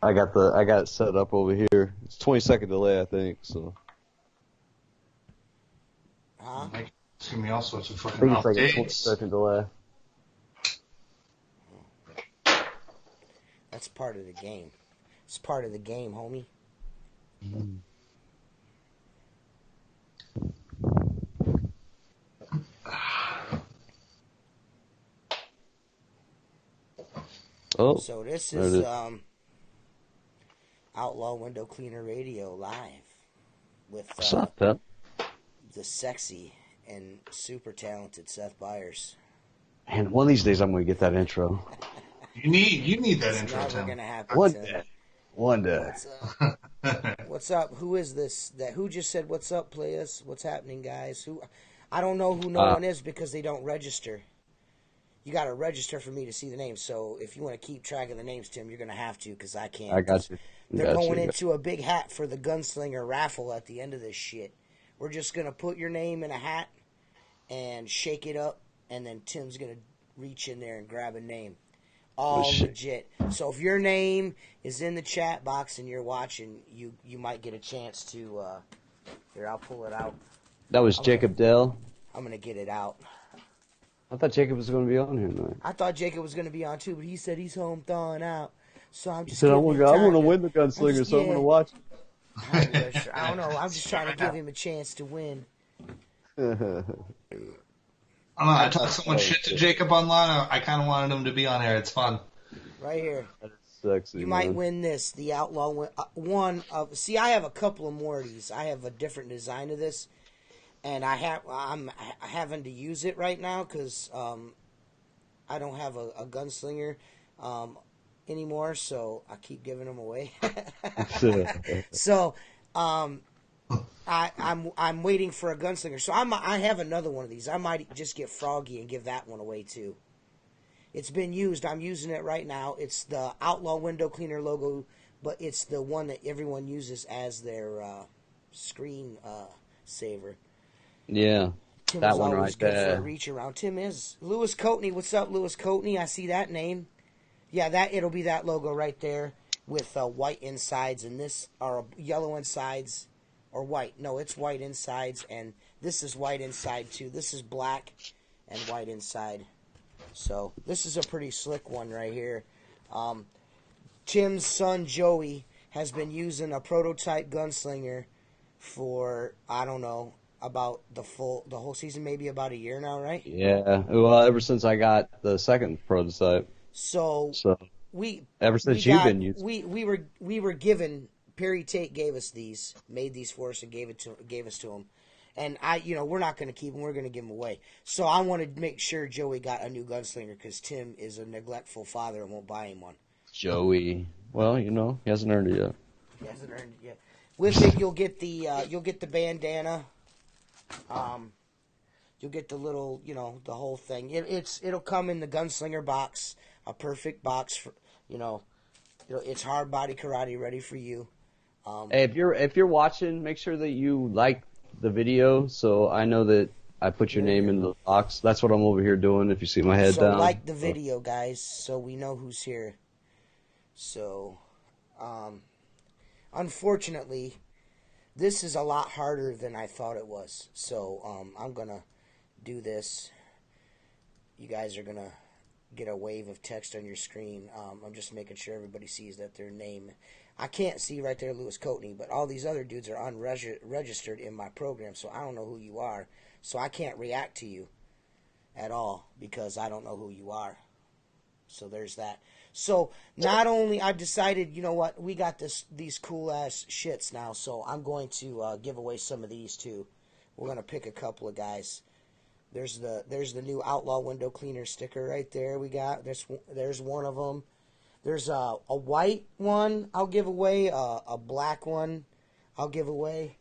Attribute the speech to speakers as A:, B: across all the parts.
A: I got it set up over here. It's 20-second delay, I think. So.
B: Huh?
C: It's gonna be all sorts of
A: I
C: fucking
A: think it's like a
C: updates.
A: 20-second delay.
B: That's part of the game. It's part of the game, homie.
A: Oh,
B: So this
A: there
B: is
A: it is.
B: Outlaw Window Cleaner Radio live with
A: What's up, Pep?
B: the sexy and super talented Seth Byers.
A: And one of these days I'm going to get that intro.
C: You need that
B: It's
C: intro,
B: never
C: Tim.
B: gonna happen.
A: One
B: Tim.
A: day. One day.
B: What's up? Who is this? Who just said what's up, players? What's happening, guys? Who? I don't know who no one is because they don't register. You got to register for me to see the names. So if you want to keep track of the names, Tim, you're going to have to because I can't.
A: I got you.
B: They're going into a big hat for the Gunslinger raffle at the end of this shit. We're just going to put your name in a hat and shake it up, and then Tim's going to reach in there and grab a name. All legit. So if your name is in the chat box and you're watching, you might get a chance to. Here, I'll pull it out.
A: That was Jacob Dell.
B: I'm going to get it out.
A: I thought Jacob was going to be on here tonight.
B: I thought Jacob was going to be on too, but he said he's home thawing out. So I'm just.
A: He said, I want to win the Gunslinger,
B: just,
A: so I'm going to watch.
B: I don't know. I'm just trying to give him a chance to win.
C: I don't know. I talked so much shit to Jacob online. I kind of wanted him to be on here. It's fun.
B: Right here.
A: That's sexy.
B: You might win this, the Outlaw one of. See, I have a couple of more of these. I have a different design of this, and I'm having to use it right now because I don't have a gunslinger anymore, so I keep giving them away. So I'm waiting for a gunslinger. So I have another one of these. I might just get Froggy and give that one away too. It's been used. I'm using it right now. It's the Outlaw Window Cleaner logo, but it's the one that everyone uses as their screen saver.
A: Yeah,
B: Tim
A: that
B: is
A: one
B: always
A: right
B: good
A: there.
B: for a reach around. Tim is Lewis Coatney. What's up, Lewis Coatney? I see that name. Yeah, it'll be that logo right there with white insides, and this are yellow insides or white. No, it's white insides, and this is white inside too. This is black and white inside. So this is a pretty slick one right here. Tim's son Joey has been using a prototype gunslinger for, I don't know, about the whole season, maybe about a year now, right?
A: Yeah. Well, ever since I got the second prototype.
B: So
A: ever since you've been using,
B: we were given. Perry Tate gave us these, made these for us, and gave us to him. And we're not going to keep them. We're going to give them away. So I wanted to make sure Joey got a new gunslinger because Tim is a neglectful father and won't buy him one.
A: Joey. Well, he hasn't earned it yet.
B: He hasn't earned it yet. With it, you'll get the bandana. You'll get the little, the whole thing. It'll come in the gunslinger box, a perfect box for, it's hard body karate ready for you.
A: Hey, if you're watching, make sure that you like the video so I know that I put your name in the box. That's what I'm over here doing. If you see my head down.
B: So like the video, guys, so we know who's here. So, unfortunately, this is a lot harder than I thought it was. So I'm gonna do this. You guys are gonna get a wave of text on your screen. I'm just making sure everybody sees that their name. I can't see right there, Lewis Coatney, but all these other dudes are unregistered in my program, so I don't know who you are. So I can't react to you at all because I don't know who you are. So there's that. So not only I've decided, you know what, we got these cool ass shits now, so I'm going to give away some of these too. We're gonna pick a couple of guys. There's the new Outlaw Window Cleaner sticker right there. We got there's one of them. There's a white one I'll give away, a black one I'll give away,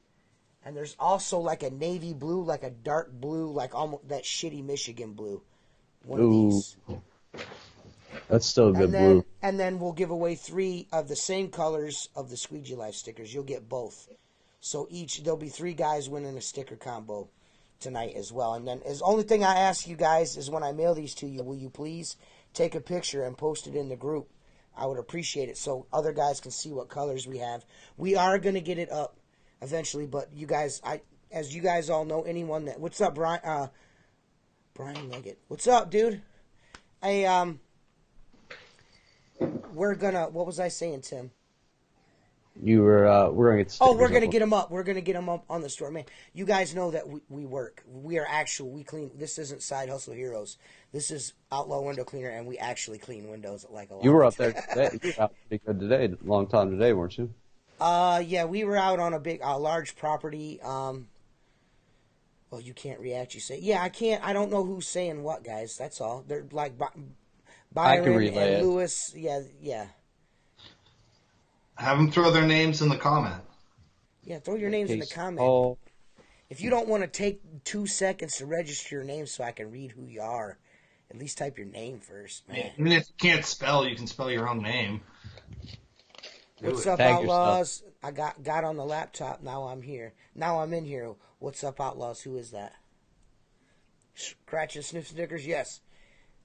B: and there's also like a navy blue, like a dark blue, like almost that shitty Michigan blue. One of these.
A: That's still good blue.
B: And then we'll give away 3 of the same colors of the Squeegee Life stickers. You'll get both. So there'll be 3 guys winning a sticker combo tonight as well. And then the only thing I ask you guys is when I mail these to you, will you please take a picture and post it in the group? I would appreciate it so other guys can see what colors we have. We are going to get it up eventually, but you guys, as you guys all know, anyone that... What's up, Brian? Brian Leggett. What's up, dude? Hey, we're gonna... What was I saying, Tim?
A: You were, we're gonna get.
B: We're gonna get them up. We're gonna get them up on the store, man. You guys know that we work. We are actual. We clean. This isn't Side Hustle Heroes. This is Outlaw Window Cleaner, and we actually clean windows like a lot.
A: You were up there today. You were out pretty good today. A long time today, weren't you?
B: Yeah, we were out on a large property. Well, you can't react. You say, yeah, I can't. I don't know who's saying what, guys. That's all. They're like Byron and Lewis. Yeah.
C: Have them throw their names in the comment.
B: Yeah, throw your names in the comment. If you don't want to take 2 seconds to register your name so I can read who you are, at least type your name first, man.
C: Yeah, even if you can't spell, you can spell your own name.
B: What's up, Outlaws? I got on the laptop. Now I'm here. Now I'm in here. What's up, Outlaws? Who is that? Scratch and sniff stickers? Yes.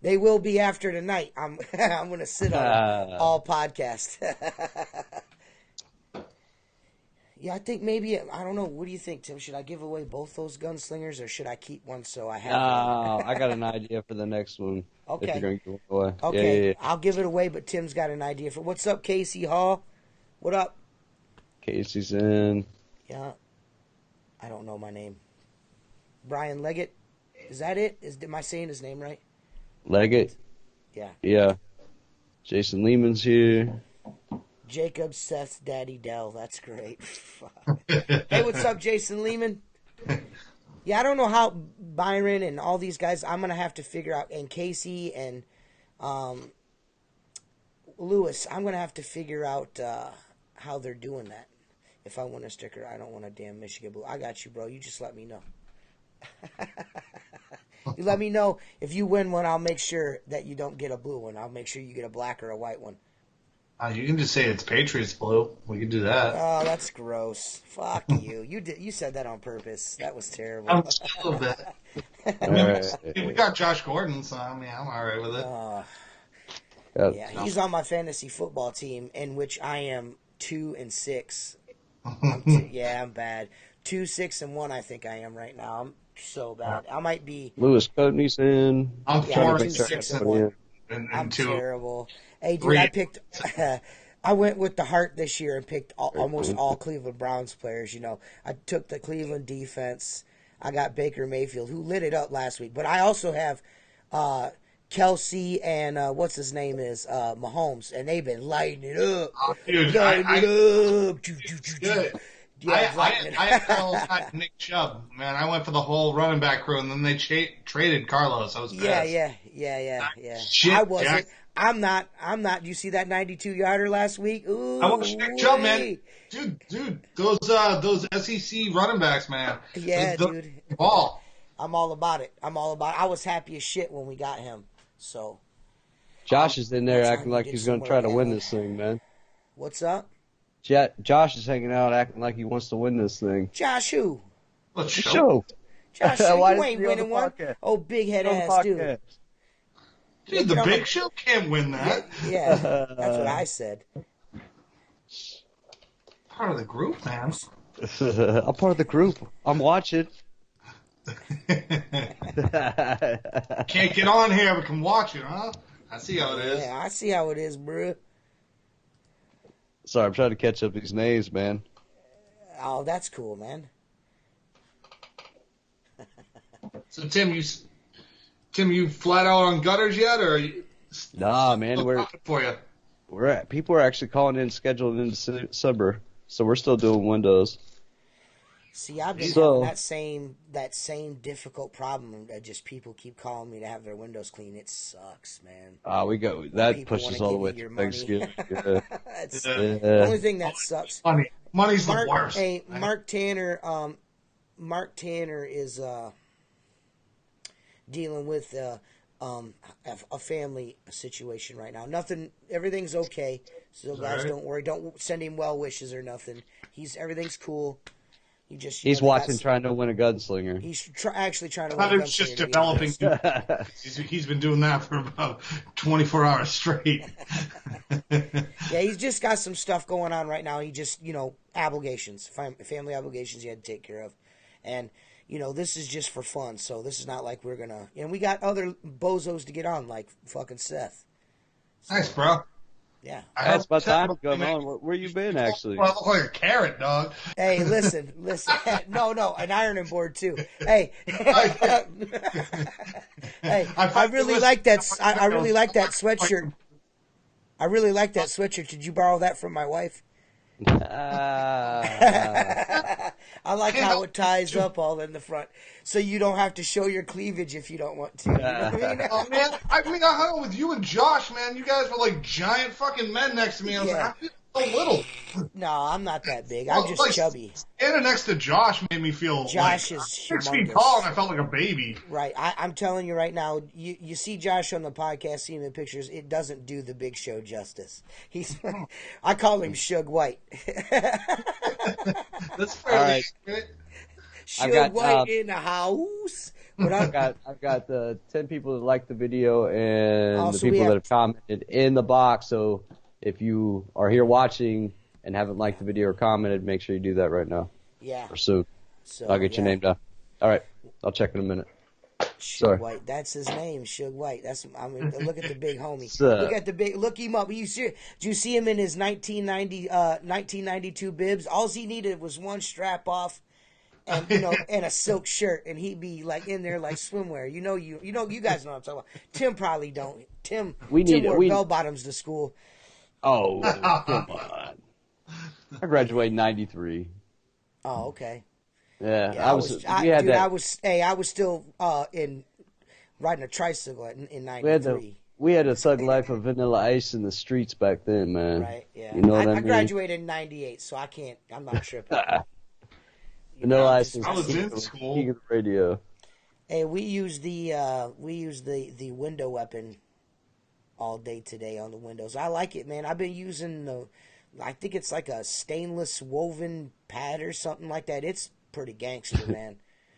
B: They will be after tonight. I'm going to sit on all podcast. Yeah, I think maybe, I don't know. What do you think, Tim? Should I give away both those gunslingers, or should I keep one so I have one?
A: I got an idea for the next one.
B: Okay.
A: If you're going to give it away.
B: Okay,
A: Yeah.
B: I'll give it away, but Tim's got an idea for. What's up, Casey Hall? What up?
A: Casey's in.
B: Yeah. I don't know my name. Brian Leggett. Is that it? Am I saying his name right?
A: Leggett.
B: Yeah.
A: Yeah. Jason Lehman's here.
B: Jacob Seth's Daddy Dell. That's great. Hey, what's up, Jason Lehman? Yeah, I don't know how Byron and all these guys, I'm going to have to figure out, and Casey and Lewis, I'm going to have to figure out how they're doing that. If I want a sticker, I don't want a damn Michigan blue. I got you, bro. You just let me know. You let me know if you win one. I'll make sure that you don't get a blue one. I'll make sure you get a black or a white one.
C: You can just say it's Patriots blue. We can do that.
B: Oh, that's gross. Fuck you. You said that on purpose. That was terrible.
C: Just a little bit. I mean, we got Josh Gordon, so I mean, I'm all right with it.
B: Yeah, he's on my fantasy football team, in which I am 2-6. I'm bad. 2-6-1. I think I am right now. I'm so bad. I might be.
A: Lewis Coatney's in.
C: I'm 4-6-1.
B: I'm terrible. Hey, dude, I picked. I went with the heart this year and picked almost all Cleveland Browns players. You know, I took the Cleveland defense. I got Baker Mayfield, who lit it up last week. But I also have Kelsey and what's his name is Mahomes, and they've been lighting it up.
C: Oh, dude,
B: lighting it up.
C: Good. Yeah, I had Nick Chubb, man. I went for the whole running back crew, and then they traded Carlos. I was pissed.
B: Yeah. I wasn't. I'm not. You see that 92-yarder last week? Ooh,
C: I want Nick Chubb, man. Dude, those SEC running backs, man.
B: Yeah, dude.
C: Ball.
B: I'm all about it. I was happy as shit when we got him. So.
A: Josh is in there acting like he's going to try to win this thing, man.
B: What's up?
A: Josh is hanging out acting like he wants to win this thing.
B: Josh who?
C: Let's show.
B: Josh, you ain't winning one. Oh, big head ass dude.
C: Dude, the Big Show can't win that.
B: Yeah, that's what I said.
C: Part of the group, man.
A: I'm part of the group. I'm watching.
C: Can't get on here, but can watch it, huh? I see how it is.
B: Yeah, I see how it is, bro.
A: Sorry, I'm trying to catch up these names, man.
B: Oh, that's cool, man.
C: So, Tim, you flat out on gutters yet, or are you?
A: Nah, man,
C: for you.
A: People are actually calling in, scheduled in December, so we're still doing windows.
B: See, I've been having that same difficult problem. Just people keep calling me to have their windows clean. It sucks, man.
A: That pushes all the way to Thanksgiving. Yeah.
B: The only thing that sucks.
C: Money's the worst.
B: Hey, Mark Tanner. Mark Tanner is dealing with a family situation right now. Everything's okay. So guys, don't worry. Don't send him well wishes or nothing. Everything's cool.
A: He's watching, trying to win a gunslinger.
B: He's actually trying to win a gunslinger.
C: He's just developing. He's been doing that for about 24 hours straight.
B: Yeah, he's just got some stuff going on right now. He just, obligations, family obligations he had to take care of. And, this is just for fun. So this is not like we're going to... And we got other bozos to get on, like fucking Seth. So,
C: nice, bro.
B: Yeah.
A: That's about time to come on. Where you been, actually?
C: Well, I look like a carrot, dog.
B: Hey, listen. No, an ironing board, too. Hey. Hey, I really like that. I really like that sweatshirt. I really like that sweatshirt. Did you borrow that from my wife? I like how it ties up all in the front, so you don't have to show your cleavage if you don't want to. You know what I mean?
C: Oh man, I hung out with you and Josh, man. You guys were like giant fucking men next to me. I was like, I feel so little.
B: No, I'm not that big. I'm just chubby.
C: Standing next to Josh made me feel
B: Josh
C: like
B: is
C: 6
B: humongous.
C: feet tall, and I felt like a baby.
B: Right. I'm telling you right now, you see Josh on the podcast, see him in pictures, it doesn't do the Big Show justice. I call him Suge White.
C: That's fairly accurate.
B: Suge White in the house.
A: I've got the 10 people that like the video and the people that have commented in the box. So if you are here watching and haven't liked the video or commented, make sure you do that right now.
B: Yeah.
A: Or soon. So I'll get your name down. All right. I'll check in a minute.
B: Suge White. That's his name, Suge White. Look at the big homie. Look him up. Do you see him in his 1992 bibs? All he needed was one strap off and and a silk shirt, and he'd be like in there like swimwear. You guys know what I'm talking about. Tim probably don't. Tim wore bell bottoms to school.
A: Oh, come on. I graduated in 93.
B: Oh, okay.
A: Yeah,
B: I was still riding a tricycle in 93.
A: We had a thug life of Vanilla Ice in the streets back then, man.
B: Right, yeah.
A: You know what I mean?
B: I graduated in 98, so I'm not tripping.
A: Vanilla Ice
C: I was in school.
A: Radio.
B: Hey, we use the window weapon all day today on the windows. I like it, man. I've been using I think it's like a stainless woven pad or something like that. It's pretty gangster, man.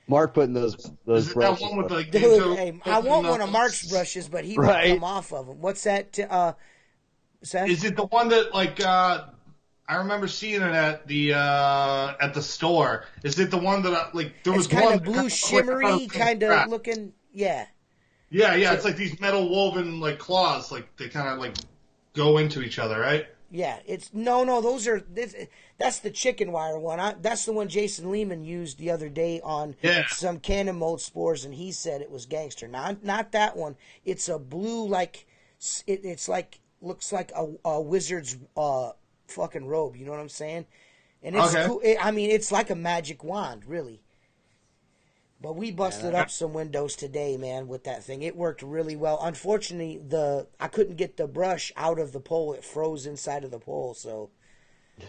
A: Mark putting those
C: brushes.
A: That
C: one with the
B: Dude, hey, I want one of Mark's brushes, but he won't come off of them. What's that, Seth?
C: Is it the one that I remember seeing it at the store? Is it the one that there was
B: kind of blue shimmery, kind of looking? Yeah.
C: Yeah. It's like these metal woven claws, they kind of go into each other, right?
B: Yeah, that's the chicken wire one. That's the one Jason Lehman used the other day on some cannon mold spores, and he said it was gangster. Not that one. It's a blue, it's looks like a wizard's fucking robe. You know what I'm saying? And it's cool. It's like a magic wand, really. But we busted up some windows today, man, with that thing. It worked really well. Unfortunately, I couldn't get the brush out of the pole. It froze inside of the pole, so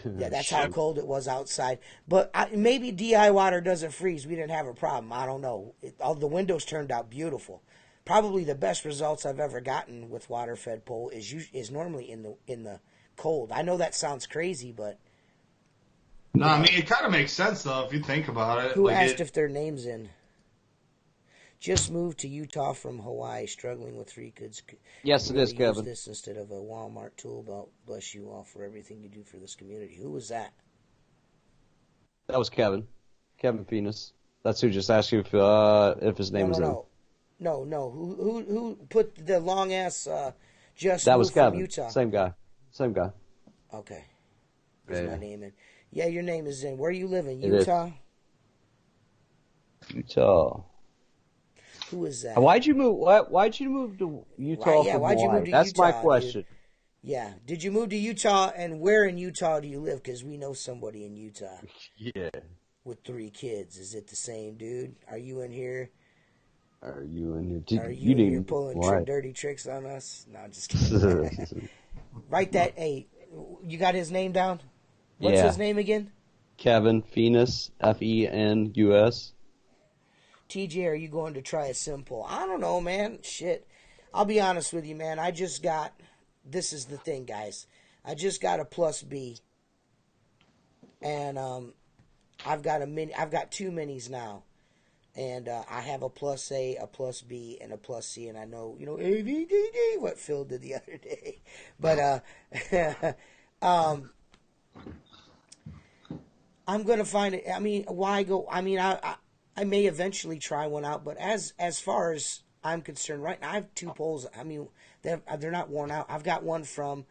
B: yeah, that's how cold it was outside. But maybe DI water doesn't freeze. We didn't have a problem. I don't know. All the windows turned out beautiful. Probably the best results I've ever gotten with water-fed pole is normally in the cold. I know that sounds crazy, but
C: no, it kind of makes sense though if you think about it.
B: Who asked if their name's in? Just moved to Utah from Hawaii, struggling with 3 kids.
A: Yes, it is, Kevin.
B: Use this instead of a Walmart tool belt. Bless you all for everything you do for this community. Who was that?
A: That was Kevin. Kevin Venus. That's who just asked you if his name was in.
B: No. Who put the long ass just
A: that
B: moved
A: was Kevin.
B: From Utah?
A: Same guy.
B: Okay. There's my name in. Yeah, your name is in. Where you live in?
A: It
B: Utah?
A: Utah.
B: Who is that?
A: Why'd you move to Utah from
B: why'd you move to
A: That's
B: Utah,
A: my question.
B: Dude? Yeah. Did you move to Utah, and where in Utah do you live? Because we know somebody in Utah.
A: Yeah.
B: With 3 kids. Is it the same dude? Are you in here?
A: Are you in here?
B: Are you in here pulling dirty tricks on us? No, I'm just kidding. Write that. Hey, you got his name down? What's his name again?
A: Kevin Venus, Fenus.
B: TJ, are you going to try a simple? I don't know, man. Shit. I'll be honest with you, man. This is the thing, guys. I just got a plus B. And I've got two minis now. And I have a plus A, a plus B, and a plus C, and I know, AVDD, what Phil did the other day. But I'm going to find it. I mean, why go? I mean, I may eventually try one out, but as far as I'm concerned, right now, I have two poles. I mean, they're not worn out. I've got one from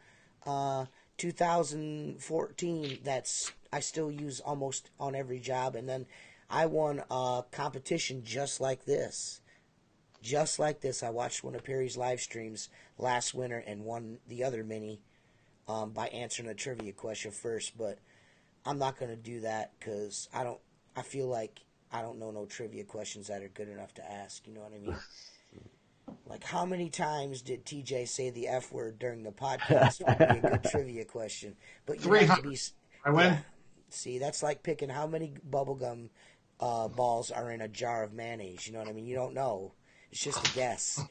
B: 2014 that's I still use almost on every job, and then I won a competition just like this. Just like this. I watched one of Perry's live streams last winter and won the other mini by answering a trivia question first. But I'm not going to do that because I feel like I don't know no trivia questions that are good enough to ask. You know what I mean? Like, how many times did TJ say the F word during the podcast would be a good trivia question? But you have to be...
C: I win.
B: Yeah, see, that's like picking how many bubblegum balls are in a jar of mayonnaise. You know what I mean? You don't know. It's just a guess.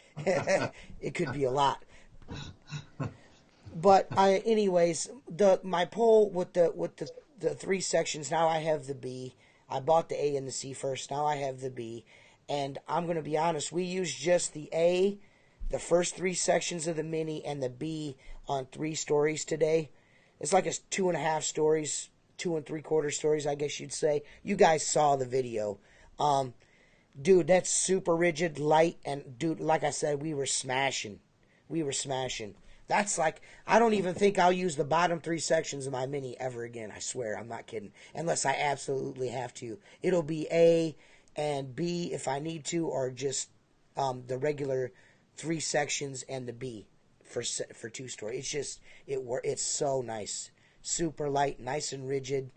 B: It could be a lot. But anyways, my poll with the three sections. Now I have the B. I bought the A and the C first. Now I have the B. And I'm going to be honest. We used just the A, the first three sections of the mini, and the B on 3 stories today. It's like 2.5 stories. 2 3/4 stories, I guess you'd say. You guys saw the video. Dude, that's super rigid, light, and dude, like I said, we were smashing. That's like, I don't even think I'll use the bottom 3 sections of my mini ever again. I swear, I'm not kidding. Unless I absolutely have to. It'll be A and B if I need to, or just the regular 3 sections and the B for 2 story. It's just, it's so nice. Super light, nice and rigid.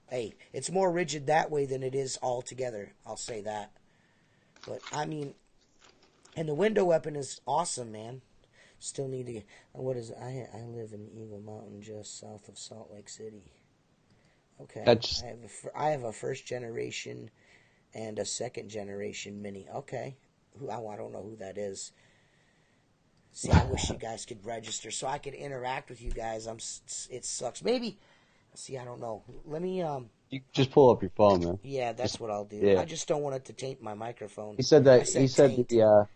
B: Hey, it's more rigid that way than it is all together. I'll say that. But, I mean, and the window weapon is awesome, man. Still need to, what is it? I live in Eagle Mountain just south of Salt Lake City. Okay. I have a first generation and a second generation mini. Okay. I don't know who that is. See, I wish you guys could register so I could interact with you guys. It sucks. Maybe. See, I don't know. Let me.
A: You just pull up your phone, man.
B: Yeah, that's what I'll do.
A: Yeah.
B: I just don't want it to taint my microphone.
A: He said that. He said the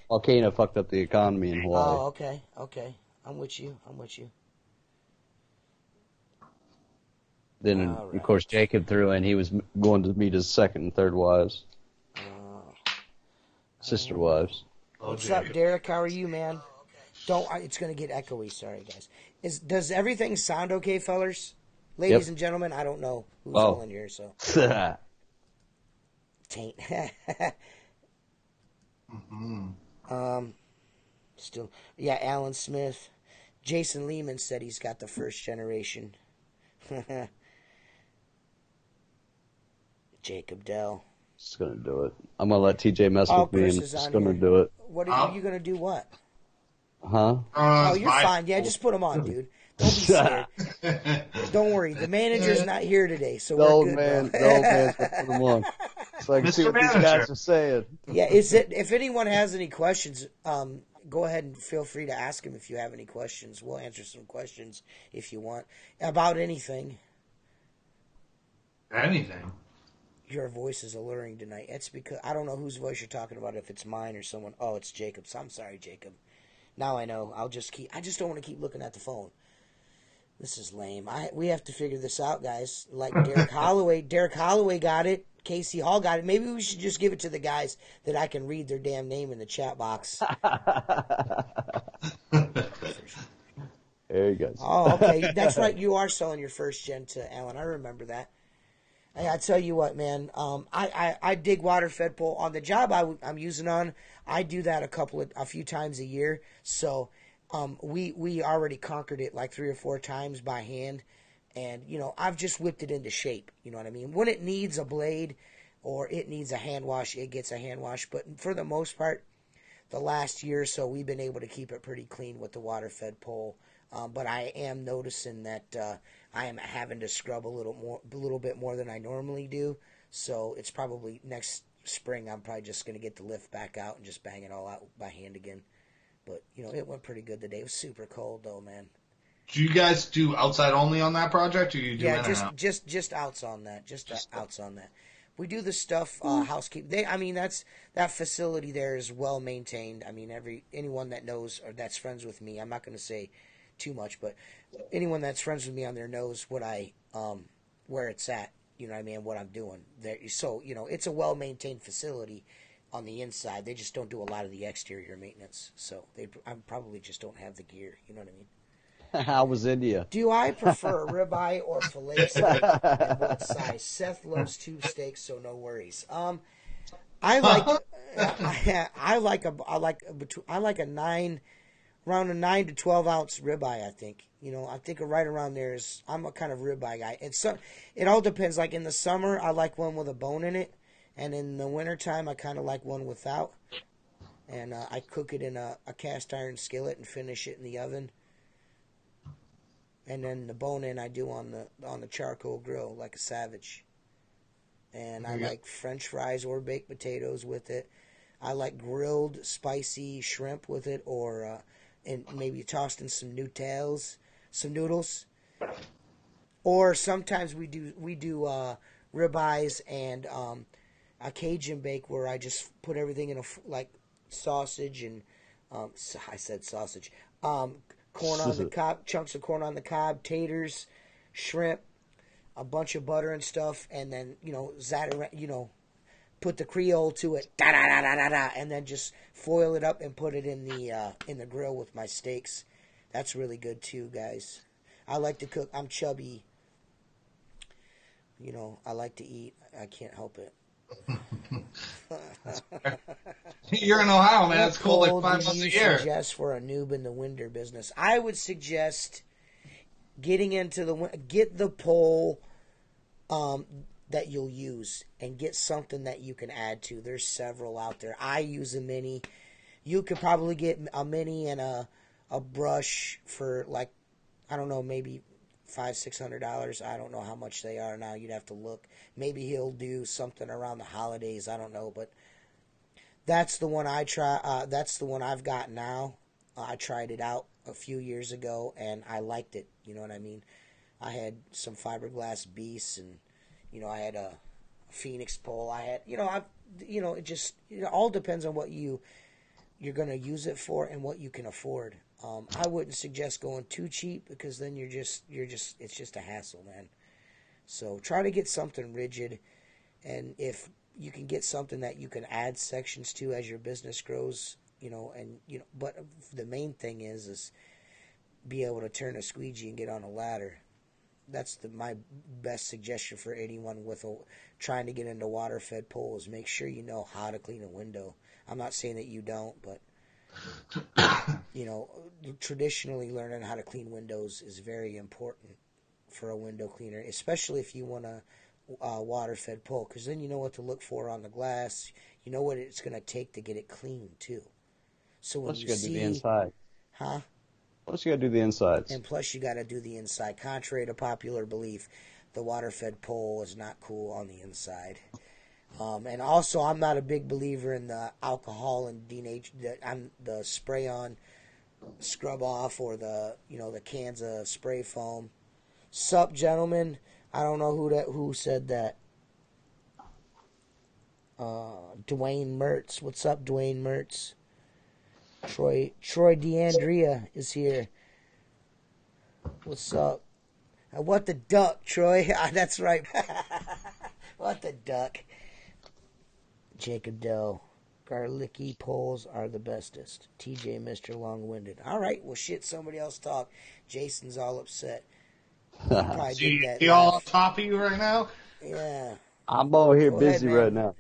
A: volcano fucked up the economy in Hawaii.
B: Oh, okay. I'm with you.
A: Then, of course, Jacob threw in. He was going to meet his second and third wives, sister wives.
B: What's up, Derek? How are you, man? It's going to get echoey. Sorry, guys. Does everything sound okay, fellers? Ladies and gentlemen, I don't know who's all in here, so. Taint. Still. Yeah, Alan Smith. Jason Lehman said he's got the first generation. Jacob Dell.
A: Just gonna do it. I'm gonna let TJ mess with me and just gonna do it.
B: What are you gonna do? What?
A: Huh?
B: You're fine. Yeah, just put them on, dude. Don't be scared. Don't worry. The manager's not here today, so we're good.
A: The old man's gonna put them on. So I can see what these guys are saying.
B: Yeah, if anyone has any questions, go ahead and feel free to ask him if you have any questions. We'll answer some questions if you want about anything.
C: Anything.
B: Your voice is alluring tonight. It's because I don't know whose voice you're talking about. If it's mine or someone. Oh, it's Jacob's. I'm sorry, Jacob. Now I know. I just don't want to keep looking at the phone. This is lame. We have to figure this out, guys. Like Derek Holloway. Derek Holloway got it. Casey Hall got it. Maybe we should just give it to the guys that I can read their damn name in the chat box.
A: There you go.
B: Oh, okay. That's right. You are selling your first gen to Alan. I remember that. I tell you what, man. I dig water fed pole on the job I'm using on. I do that a few times a year. So, we already conquered it like 3 or 4 times by hand, and I've just whipped it into shape. You know what I mean? When it needs a blade or it needs a hand wash, it gets a hand wash. But for the most part, the last year or so, we've been able to keep it pretty clean with the water fed pole. But I am noticing that I am having to scrub a little bit more than I normally do. So it's probably next spring I'm probably just going to get the lift back out and just bang it all out by hand again. But, it went pretty good today. It was super cold, though, man.
C: Do you guys do outside only on that project, or you do in and out?
B: just outs on that. Outs on that. We do the stuff housekeeping. That facility there is well maintained. I mean, anyone that knows or that's friends with me, I'm not going to say too much, but anyone that's friends with me on there knows what where it's at. You know what I mean? What I'm doing there. So it's a well maintained facility on the inside. They just don't do a lot of the exterior maintenance. So I probably just don't have the gear. You know what I mean?
A: How was India?
B: Do I prefer ribeye or fillet steak, and what size? Seth loves 2 steaks, so no worries. I like a 9, around a 9 to 12 ounce ribeye. I think I think right around there is. I'm a kind of ribeye guy. It all depends. Like in the summer, I like one with a bone in it, and in the wintertime, I kind of like one without. And I cook it in a cast iron skillet and finish it in the oven. And then the bone-in I do on the charcoal grill like a savage. And I like French fries or baked potatoes with it. I like grilled spicy shrimp with it, or and maybe tossed in some noodles. Or sometimes we do ribeyes and a Cajun bake where I just put everything in like sausage and I said sausage. Corn on the cob, chunks of corn on the cob, taters, shrimp, a bunch of butter and stuff, and then put the Creole to it, and then just foil it up and put it in the grill with my steaks. That's really good too, guys. I like to cook. I'm chubby. I like to eat. I can't help it.
C: You're in Ohio, man. It's cold like 5 months a year.
B: Suggest for a noob in the winter business? I would suggest get the pole that you'll use and get something that you can add to. There's several out there. I use a mini. You could probably get a mini and a brush for like, I don't know, maybe $500-600. I don't know how much they are now. You'd have to look. Maybe he'll do something around the holidays. I don't know, but that's the one I try. That's the one I've got now. I tried it out a few years ago and I liked it. You know what I mean? I had some fiberglass beasts, and I had a Phoenix pole. I had it all depends on what you're going to use it for and what you can afford. I wouldn't suggest going too cheap, because then it's just a hassle, man. So try to get something rigid, and if you can get something that you can add sections to as your business grows, but the main thing is be able to turn a squeegee and get on a ladder. That's my best suggestion for anyone trying to get into water-fed poles. Make sure you know how to clean a window. I'm not saying that you don't, but traditionally learning how to clean windows is very important for a window cleaner, especially if you want a water-fed pole, because then you know what to look for on the glass. You know what it's going to take to get it clean too. So when you see,
A: do the inside,
B: huh?
A: Plus you got to do the insides,
B: and plus you got to do the inside. Contrary to popular belief, the water-fed pole is not cool on the inside. And also, I'm not a big believer in the alcohol and the spray-on, scrub-off, or the cans of spray foam. Sup, gentlemen? I don't know who said that. Dwayne Mertz. What's up, Dwayne Mertz? Troy DeAndrea is here. What's up? What the duck, Troy? That's right. What the duck? Jacob Dell. Garlicky poles are the bestest. TJ, Mr. Long-Winded. All right, well, shit, somebody else talk. Jason's all upset.
C: He all on top of you right now?
B: Yeah.
A: I'm over here busy right now.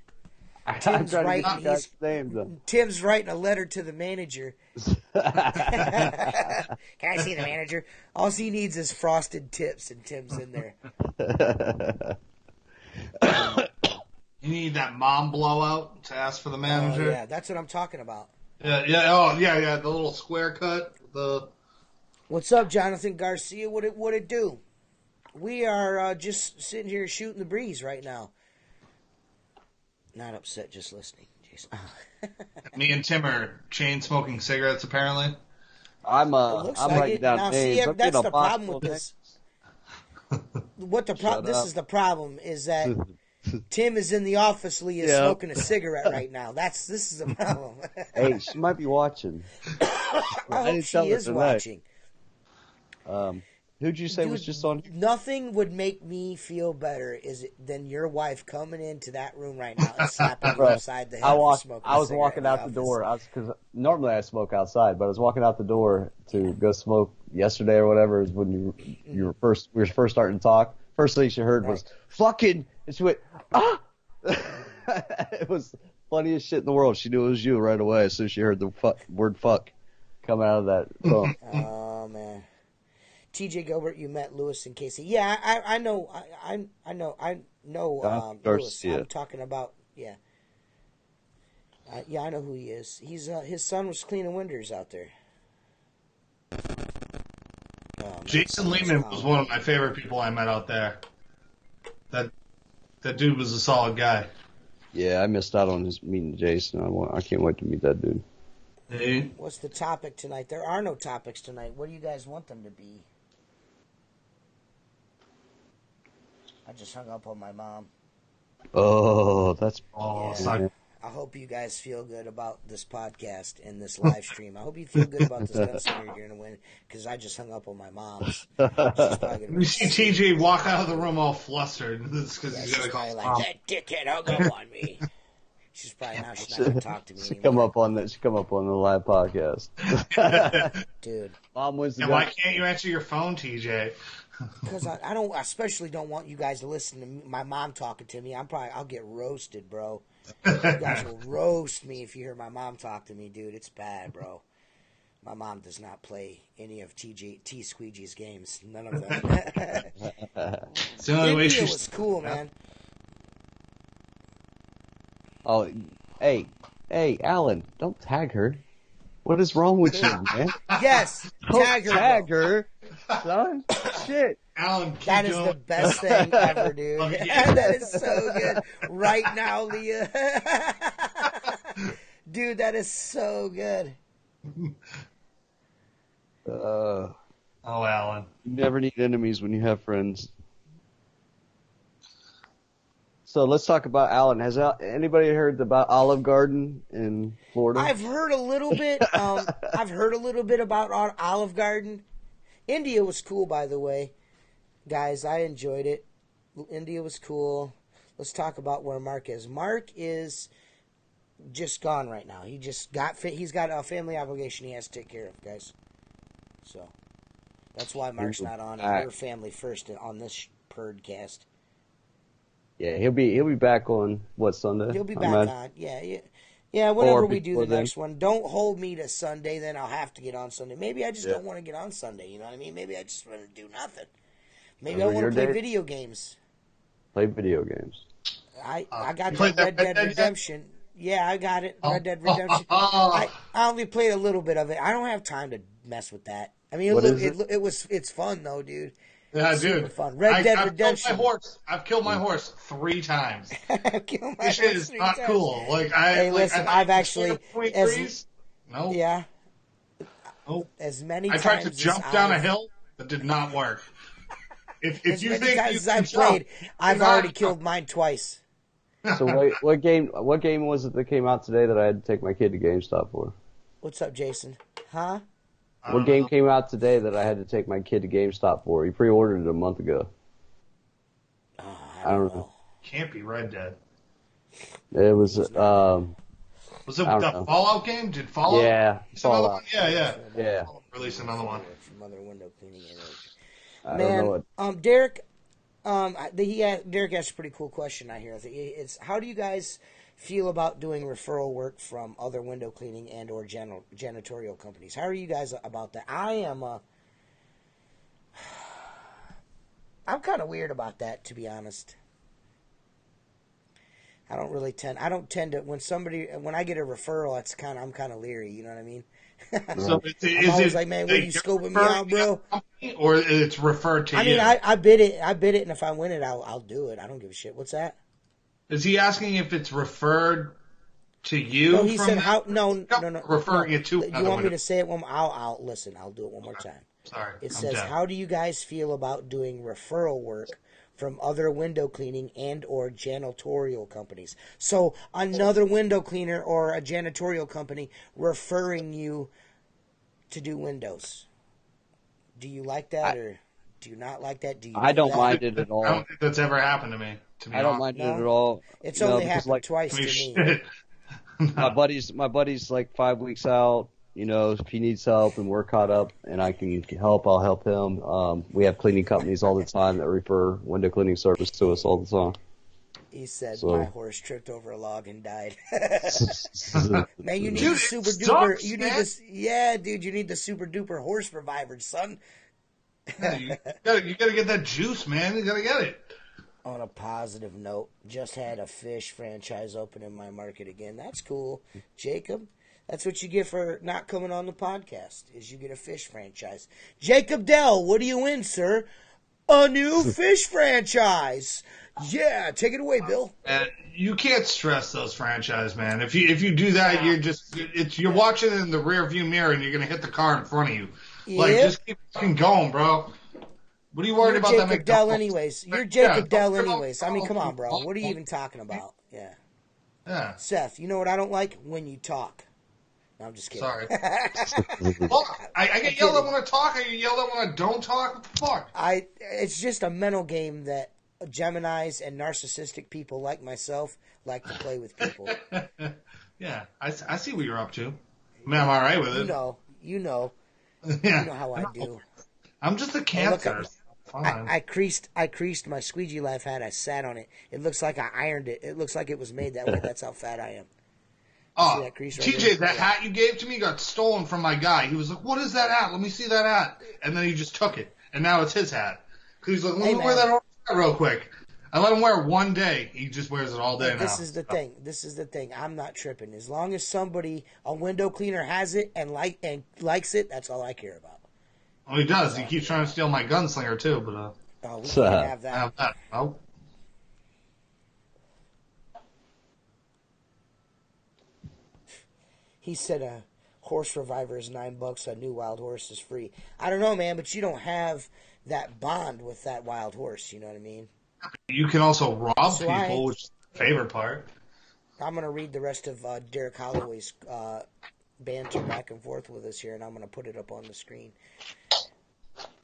B: Tim's writing a letter to the manager. Can I see the manager? All he needs is frosted tips, and Tim's in there.
C: You need that mom blowout to ask for the manager?
B: Yeah, that's what I'm talking about.
C: Yeah, the little square cut.
B: What's up, Jonathan Garcia? What it do? We are just sitting here shooting the breeze right now. Not upset, just listening, Jason.
C: Me and Tim are chain smoking cigarettes, apparently.
A: I'm writing down
B: now,
A: names.
B: see, that's the problem with
A: next.
B: this. This is the problem is that Tim is in the office. Leah smoking a cigarette right now. This is the problem.
A: Hey, she might be watching.
B: I hope she is watching.
A: Who'd you say was just on?
B: Nothing would make me feel better than your wife coming into that room right now and slapping you upside the head. I
A: was walking out the door. Because normally I smoke outside, but I was walking out the door to go smoke yesterday or whatever. Is when we were first starting to talk. First thing she heard was "fucking," and she went "ah." It was the funniest shit in the world. She knew it was you right away as soon as she heard the word "fuck" coming out of that phone.
B: Oh man. T.J. Gilbert, you met Lewis and Casey. Yeah, I know. I know Lewis.
A: Yeah.
B: I'm talking about. Yeah. I know who he is. He's his son was cleaning windows out there.
C: Jason Lehman was one of my favorite people I met out there. That dude was a solid guy.
A: Yeah, I missed out on his meeting Jason. I can't wait to meet that dude.
C: Hey.
B: What's the topic tonight? There are no topics tonight. What do you guys want them to be? I just hung up on my mom.
A: Oh, that's...
B: Yeah. I hope you guys feel good about this podcast and this live stream. I hope you feel good about this Gunslinger you're going to win, because I just hung up on my mom's.
C: You see TJ walk out of the room all flustered. It's because he's
B: she's
C: going to
B: probably like, that dickhead hung up on me. She's probably not going to talk to me
A: She come up on the live podcast.
B: Dude.
A: Mom wins the
C: And why can't you answer your phone, TJ?
B: Because I especially don't want you guys to listen to my mom talking to me. I'll get roasted, bro. You guys will roast me if you hear my mom talk to me, dude. It's bad, bro. My mom does not play any of T Squeegee's games. None of them.
C: It's the only way
B: India was cool, man.
A: Oh, hey, Alan, don't tag her. What is wrong with you, man?
B: Yes,
A: tag her. Son, shit.
C: Alan,
B: that is the best thing ever, dude. That is so good. Right now, Leah. Dude, that is so good.
C: Oh, Alan.
A: You never need enemies when you have friends. So let's talk about Alan. Has anybody heard about Olive Garden in Florida?
B: I've heard a little bit. I've heard a little bit about Olive Garden. India was cool, by the way. Guys, I enjoyed it. India was cool. Let's talk about where Mark is. Mark is just gone right now. He's got a family obligation he has to take care of, guys. So that's why Mark's not on. We're family first on this podcast.
A: Yeah, he'll be back on Sunday?
B: He'll be back on. Yeah. Whenever we do the next one, don't hold me to Sunday. Then I'll have to get on Sunday. Maybe I just don't want to get on Sunday. You know what I mean? Maybe I just want to do nothing. Maybe I want to play video games.
A: Play video games.
B: I got that Red Dead Redemption. Yeah, I got it. Red Dead Redemption. I only played a little bit of it. I don't have time to mess with that. I mean, it's fun though, dude.
C: Yeah,
B: Super
C: dude.
B: Fun. Red Dead Redemption.
C: I've killed my horse 3 times.
B: This
C: shit is not cool.
B: Listen, I've actually
C: no.
B: Yeah.
C: Nope.
B: As many
C: I tried to jump down a hill, that did not work. If you think
B: I've played, I've already killed mine twice.
A: So what game was it that came out today that I had to take my kid to GameStop for?
B: What's up, Jason? Huh?
A: What game came out today that I had to take my kid to GameStop for? He pre-ordered it a month ago.
B: I don't know.
C: Can't be Red Dead.
A: It was.
C: Was it the Fallout game? Did Fallout?
A: Yeah, Fallout.
C: Yeah. Release another one.
B: From other window cleaning.
A: Man,
B: Derek. Derek asked a pretty cool question. I hear it's how do you guys feel about doing referral work from other window cleaning and or janitorial companies? How are you guys about that? I'm kind of weird about that, to be honest. I don't tend to when I get a referral, I'm kind of leery. You know what I mean?
C: So
B: is it like, man, what are you scoping me out, bro?
C: Or it's referred to you?
B: I mean, I bid it, and if I win it, I'll do it. I don't give a shit. What's that?
C: Is he asking if it's referred to you.
B: No, he
C: from
B: said
C: them?
B: how. No.
C: Referring it to.
B: You want me to say it one? I'll listen. I'll do it one more time.
C: Sorry.
B: It says, how do you guys feel about doing referral work from other window cleaning and or janitorial companies? So another window cleaner or a janitorial company referring you to do windows. Do you like that or do you not like that?
A: I don't mind it at all.
C: I don't think that's ever happened to me.
A: I don't mind it at all.
B: It's only happened twice to me.
A: My buddy's like 5 weeks out. You know, if he needs help and we're caught up and I can help, I'll help him. We have cleaning companies all the time that refer window cleaning service to us all the time.
B: He said, my horse tripped over a log and died. Man, you need
C: dude,
B: the super duper. You need this. Yeah, dude, you need the super duper horse reviver, son.
C: Yeah, you gotta get that juice, man. You gotta get it.
B: On a positive note, just had a fish franchise open in my market again. That's cool, Jacob. That's what you get for not coming on the podcast, is you get a fish franchise. Jacob Dell, what do you win, sir? A new fish franchise. Yeah, take it away, Bill.
C: You can't stress those franchise, man. If you do that, you're watching it in the rear view mirror and you're gonna hit the car in front of you. Yep. Like, just keep fucking going, bro. What are you worried about?
B: Jacob that Dell anyways. You're Jacob Dell anyways. I mean, come on, bro. What are you even talking about? Yeah. Seth, you know what I don't like? When you talk. No, I'm just kidding.
C: Sorry. Well, I get yelled at when I talk. I get yelled at when I don't talk. What the fuck?
B: It's just a mental game that Geminis and narcissistic people like myself like to play with people.
C: Yeah, I see what you're up to. I mean, I'm all right with it.
B: You know
C: yeah.
B: You know how I do.
C: I'm just a cancer.
B: I creased my squeegee life hat. I sat on it. It looks like I ironed it. It looks like it was made that way. That's how fat I am.
C: Oh, that TJ, that hat you gave to me got stolen from my guy. He was like, "What is that hat? Let me see that hat." And then he just took it, and now it's his hat. He's like, "Let me wear that hat real quick." I let him wear it one day. He just wears it all day now.
B: This is the thing. I'm not tripping. As long as a window cleaner has it and likes it, that's all I care about.
C: Oh, he does. He keeps trying to steal my Gunslinger too, but
B: we can't have that.
C: Oh.
B: He said a horse reviver is $9. A new wild horse is free. I don't know, man, but you don't have that bond with that wild horse. You know what I mean?
C: You can also rob people, which is my favorite part.
B: I'm going to read the rest of Derek Holloway's banter back and forth with us here, and I'm going to put it up on the screen.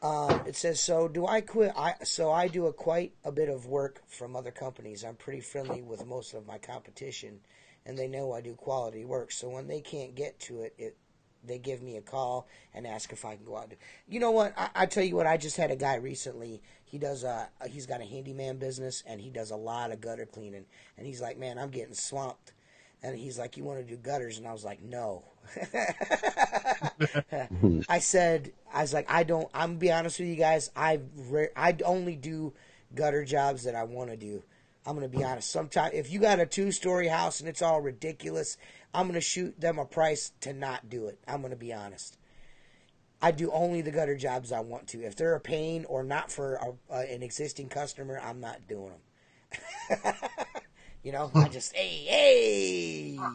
B: It says, so do I quit? I do quite a bit of work from other companies. I'm pretty friendly with most of my competition, and they know I do quality work. So when they can't get to it, they give me a call and ask if I can go out. You know what? I tell you what. I just had a guy recently. He's got a handyman business, and he does a lot of gutter cleaning. And he's like, man, I'm getting swamped. And he's like, you want to do gutters? And I was like, no. I was like, I'm going to be honest with you guys. I only do gutter jobs that I want to do. I'm going to be honest. Sometimes, if you got a 2-story house and it's all ridiculous, I'm going to shoot them a price to not do it. I'm going to be honest. I do only the gutter jobs I want to. If they're a pain or not for an existing customer, I'm not doing them. You know, I just, hey.
C: All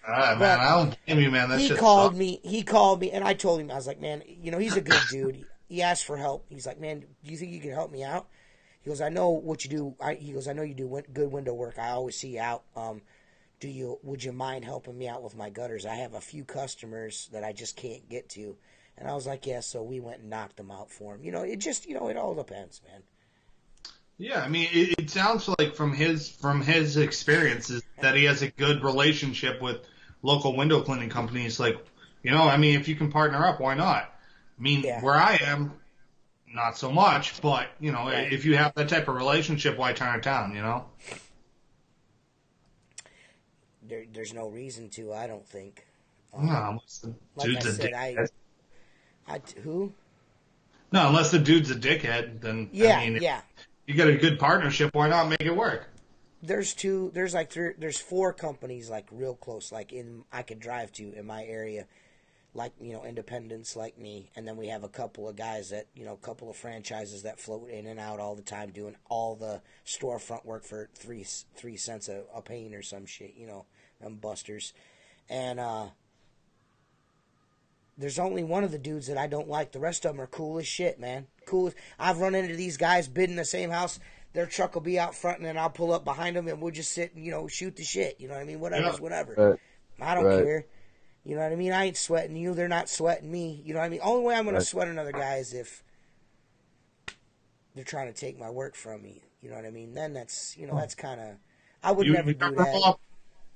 C: right, man. I don't blame you, man. That
B: He called me, and I told him, I was like, man, you know, he's a good dude. He asked for help. He's like, man, do you think you can help me out? He goes, I know what you do. He goes, I know you do good window work. I always see you out. Would you mind helping me out with my gutters? I have a few customers that I just can't get to. And I was like, yeah, so we went and knocked them out for him. You know, it just, you know, it all depends, man.
C: Yeah, I mean, it sounds like from his experiences that he has a good relationship with local window cleaning companies. Like, you know, I mean, if you can partner up, why not? I mean, where I am, not so much, but, you know, if you have that type of relationship, why turn it down, you know?
B: There's no reason to, I don't think.
C: No,
B: like I said, who?
C: No, unless the dude's a dickhead, then you got a good partnership, why not make it work?
B: There's 4 companies like real close, like I could drive to in my area, like, you know, independents like me, and then we have a couple of guys that, you know, a couple of franchises that float in and out all the time doing all the storefront work for 3 cents a pane or some shit, you know, them busters. And there's only one of the dudes that I don't like. The rest of them are cool as shit, man. Cool. I've run into these guys bidding the same house. Their truck will be out front, and then I'll pull up behind them, and we'll just sit and, shoot the shit. You know what I mean? Whatever's whatever.
A: Right.
B: I don't care. You know what I mean? I ain't sweating you. They're not sweating me. You know what I mean? Only way I'm going to sweat another guy is if they're trying to take my work from me. You know what I mean? Then that's, that's kind of... I would never do that.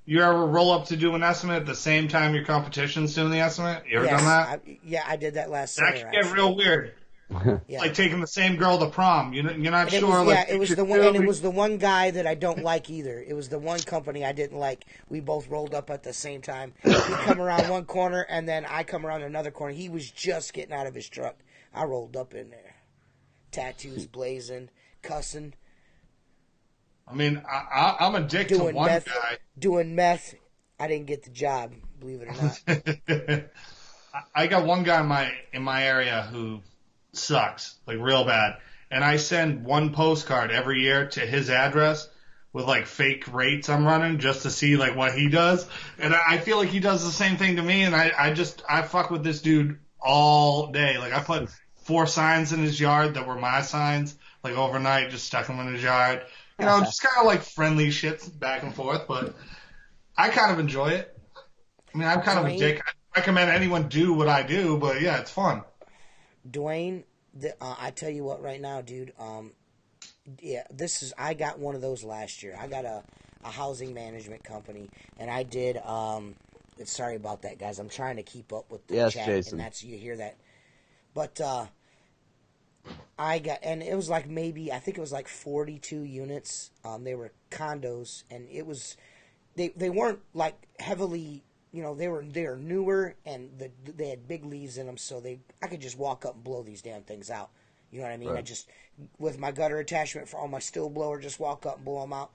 C: You ever roll up to do an estimate at the same time your competition's doing the estimate? You ever done that?
B: I did that last summer.
C: That can get real weird. It's like taking the same girl to prom. You're not sure.
B: It was the one, and it was the one guy that I don't like either. It was the one company I didn't like. We both rolled up at the same time. He come around one corner, and then I come around another corner. He was just getting out of his truck. I rolled up in there, tattoos blazing, cussing.
C: I mean, I'm a dick to one guy.
B: Doing meth. I didn't get the job, believe it or not.
C: I got one guy in my area who sucks, like real bad. And I send one postcard every year to his address with like fake rates I'm running just to see like what he does. And I feel like he does the same thing to me. And I fuck with this dude all day. Like I put 4 signs in his yard that were my signs, like overnight, just stuck them in his yard. Just kind of like friendly shit back and forth, but I kind of enjoy it. I mean, I'm kind of a dick. I recommend anyone do what I do, but yeah, it's fun.
B: Dwayne, I tell you what right now, dude, I got one of those last year. I got a housing management company, and I did, sorry about that, guys. I'm trying to keep up with the chat, Jason. And you hear that. But, and it was like I think it was like 42 units. They were condos, and it was, they weren't like heavily, they were newer, and they had big leaves in them, so I could just walk up and blow these damn things out. You know what I mean? Right. I just, with my gutter attachment for all my still blower, just walk up and blow them out.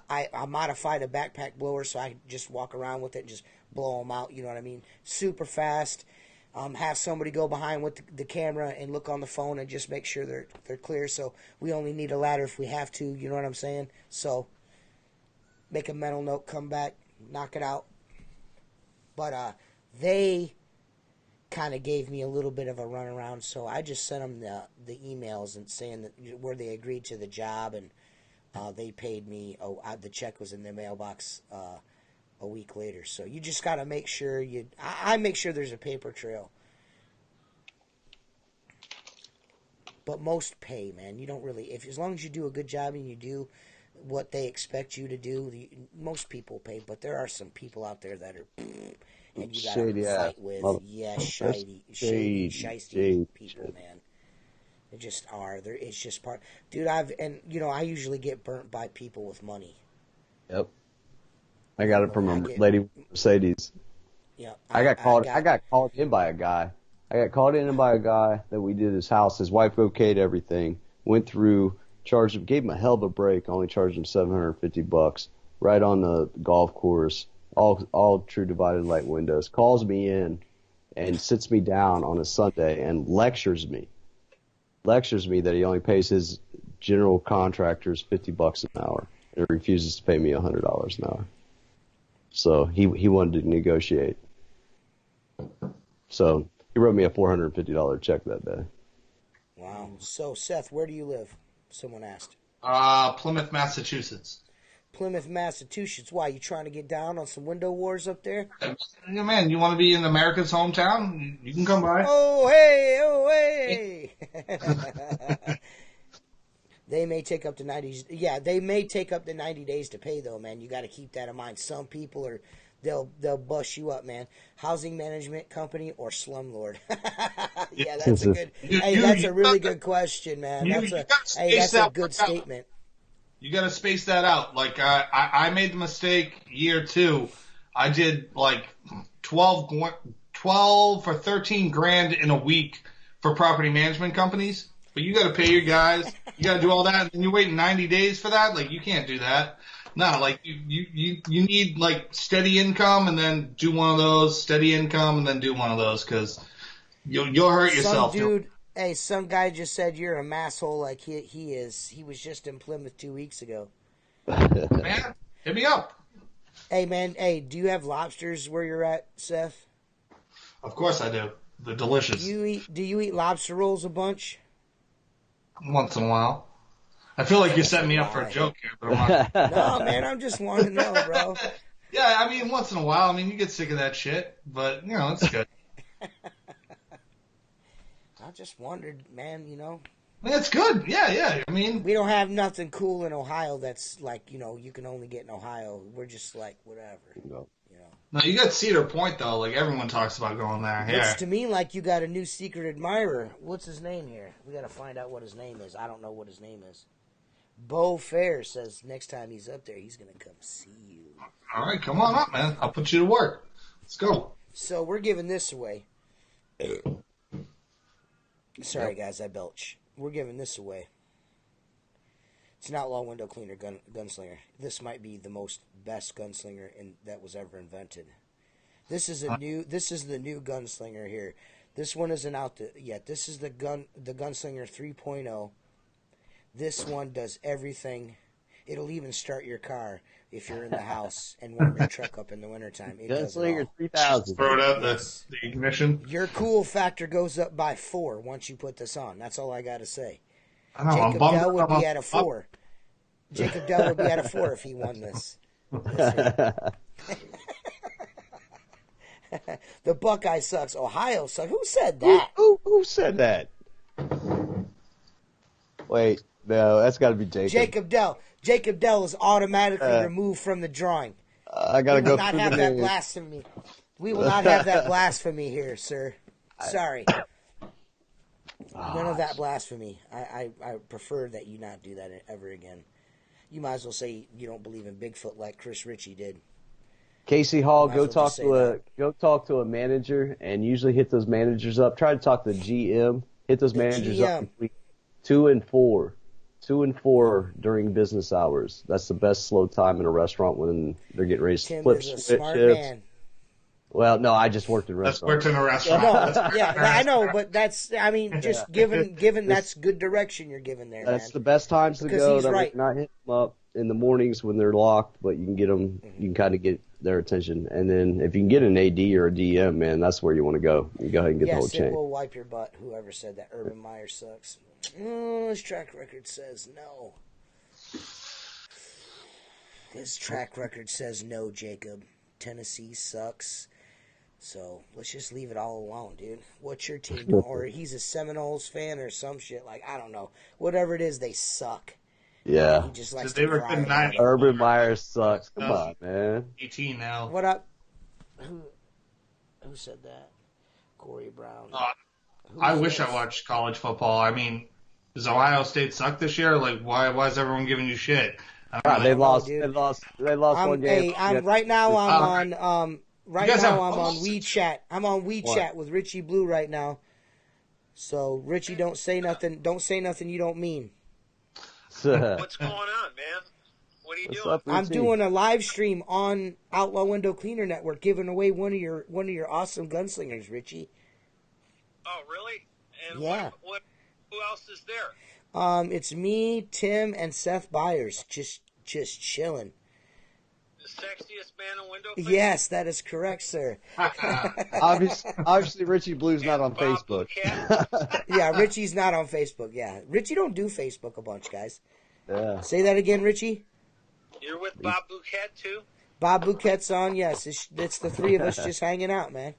B: I modified a backpack blower so I could just walk around with it and just blow them out. You know what I mean? Super fast. Have somebody go behind with the camera and look on the phone and just make sure they're clear. So we only need a ladder if we have to. You know what I'm saying? So make a mental note, come back, knock it out. But they kind of gave me a little bit of a runaround, so I just sent them the emails and saying that where they agreed to the job, and they paid me. The check was in the mailbox a week later. So you just got to make sure I make sure there's a paper trail. But most pay, man. You don't really, as long as you do a good job and you do what they expect you to do, most people pay. But there are some people out there that are, and you got to fight with, shady people, man. They just are. It's just part. Dude, I usually get burnt by people with money.
A: Yep. I got it from a lady with Mercedes.
B: Yeah.
A: I got called in by a guy. I got called in by a guy that we did his house. His wife okayed everything. Went through, charged him, gave him a hell of a break. Only charged him $750 right on the golf course. All true divided light windows. Calls me in and sits me down on a Sunday and lectures me that he only pays his general contractors $50 an hour and refuses to pay me $100 an hour. So he wanted to negotiate. So he wrote me a $450 check that day.
B: Wow. So Seth, where do you live? Someone asked.
C: Plymouth, Massachusetts.
B: Plymouth, Massachusetts. Why, you trying to get down on some window wars up there?
C: Yeah, man, you want to be in America's hometown? You can come by.
B: Oh, hey. They may take up to 90. Yeah, they may take up to 90 days to pay, though, man. You got to keep that in mind. Some people they'll bust you up, man. Housing management company or slumlord? Yeah, that's a good. That's a really good question, man. That's a good statement.
C: You got to space that out. Like I made the mistake year 2. I did like 12 or 13 grand in a week for property management companies. But you got to pay your guys. You got to do all that, and you're waiting 90 days for that. Like you can't do that. No, like you need like steady income, and then do one of those. Steady income, and then do one of those, because you'll hurt yourself.
B: Some guy just said you're a masshole. Like he is. He was just in Plymouth 2 weeks ago.
C: Man, hit me up.
B: Hey, man. Hey, do you have lobsters where you're at, Seth?
C: Of course I do. They're delicious.
B: Do you eat lobster rolls a bunch?
C: Once in a while. I feel like you're setting me up for a joke here, but I'm not.
B: No, man. I'm just wanting to know, bro.
C: Yeah, I mean, once in a while. I mean, you get sick of that shit, but, you know, it's good.
B: I just wondered, man, you know.
C: I mean, it's good. Yeah. I mean,
B: we don't have nothing cool in Ohio that's like, you know, you can only get in Ohio. We're just like, whatever.
A: No.
B: You know.
C: No, you got Cedar Point, though. Like, everyone talks about going there. Yeah.
B: Looks to me like you got a new secret admirer. What's his name here? We got to find out what his name is. I don't know what his name is. Bo Fair says next time he's up there, he's going to come see you.
C: All right, come on up, man. I'll put you to work. Let's go.
B: So we're giving this away. Sorry, guys, I belch. We're giving this away. It's an outlaw window cleaner gunslinger. This might be the best gunslinger that was ever invented. This is the new gunslinger here. This one isn't out yet. This is the gunslinger 3.0. This one does everything. It'll even start your car if you're in the house and warm your truck up in the wintertime.
A: Gunslinger 3000.
C: Throw it out the ignition.
B: Your cool factor goes up by 4 once you put this on. That's all I got to say.
C: I know,
B: Jacob Dell would be at a 4. Jacob Dell would be at a 4 if he won this. The Buckeye sucks. Ohio sucks. Who said that?
A: Who said that? Wait, no, that's got to be Jacob.
B: Jacob Dell. Jacob Dell is automatically removed from the drawing.
A: I gotta go.
B: We will not have that blasphemy. We will not have that blasphemy here, sir. Sorry. None of that blasphemy. I prefer that you not do that ever again. You might as well say you don't believe in Bigfoot like Chris Ritchie did.
A: Casey Hall, go talk to a manager and usually hit those managers up. Try to talk to the GM. Hit those managers up. 2 and 4. 2 and 4 during business hours. That's the best slow time in a restaurant when they're getting ready to flip shifts. Man. Well, no, I just worked in restaurants.
C: Worked in a restaurant.
B: I know, but that's, I mean, just given that's good direction you're giving there,
A: That's
B: man.
A: the best times to go.
B: He's right.
A: Not hit them up in the mornings when they're locked, but you can get them, you can kind of get their attention. And then if you can get an AD or a DM, man, that's where you want to go. You go ahead and get the whole chain.
B: Yes, it will wipe your butt. Whoever said that. Urban Meyer sucks. His track record says no. His track record says no, Jacob. Tennessee sucks. So let's just leave it all alone, dude. What's your team doing? Or he's a Seminoles fan or some shit. Like, I don't know. Whatever it is, they suck.
A: Yeah.
B: He just likes to cry.
A: Urban Meyer sucks. Come on, man.
C: 18 now.
B: What up? Who said that? Corey Brown.
C: I wish I watched college football. I mean, does Ohio State suck this year? Like, why is everyone giving you shit?
A: They lost one game.
B: Right now I'm on WeChat. I'm on WeChat with Richie Blue right now. So Richie, don't say nothing. Don't say nothing you don't mean.
D: What's going on, man? What are you doing?
B: I'm doing a live stream on Outlaw Window Cleaner Network, giving away one of your awesome gunslingers, Richie.
D: Oh, really? And
B: yeah.
D: Who else is there?
B: It's me, Tim, and Seth Byers, just chilling.
D: The sexiest man in window cleaning?
B: Yes, that is correct, sir.
A: Obviously, Richie Blue's not on Facebook.
B: Yeah, Richie's not on Facebook. Yeah, Richie don't do Facebook a bunch, guys.
A: Yeah.
B: Say that again, Richie.
D: You're with Bob Bouquet too?
B: Bob Bouquet's on. Yes, it's the three of us just hanging out, man.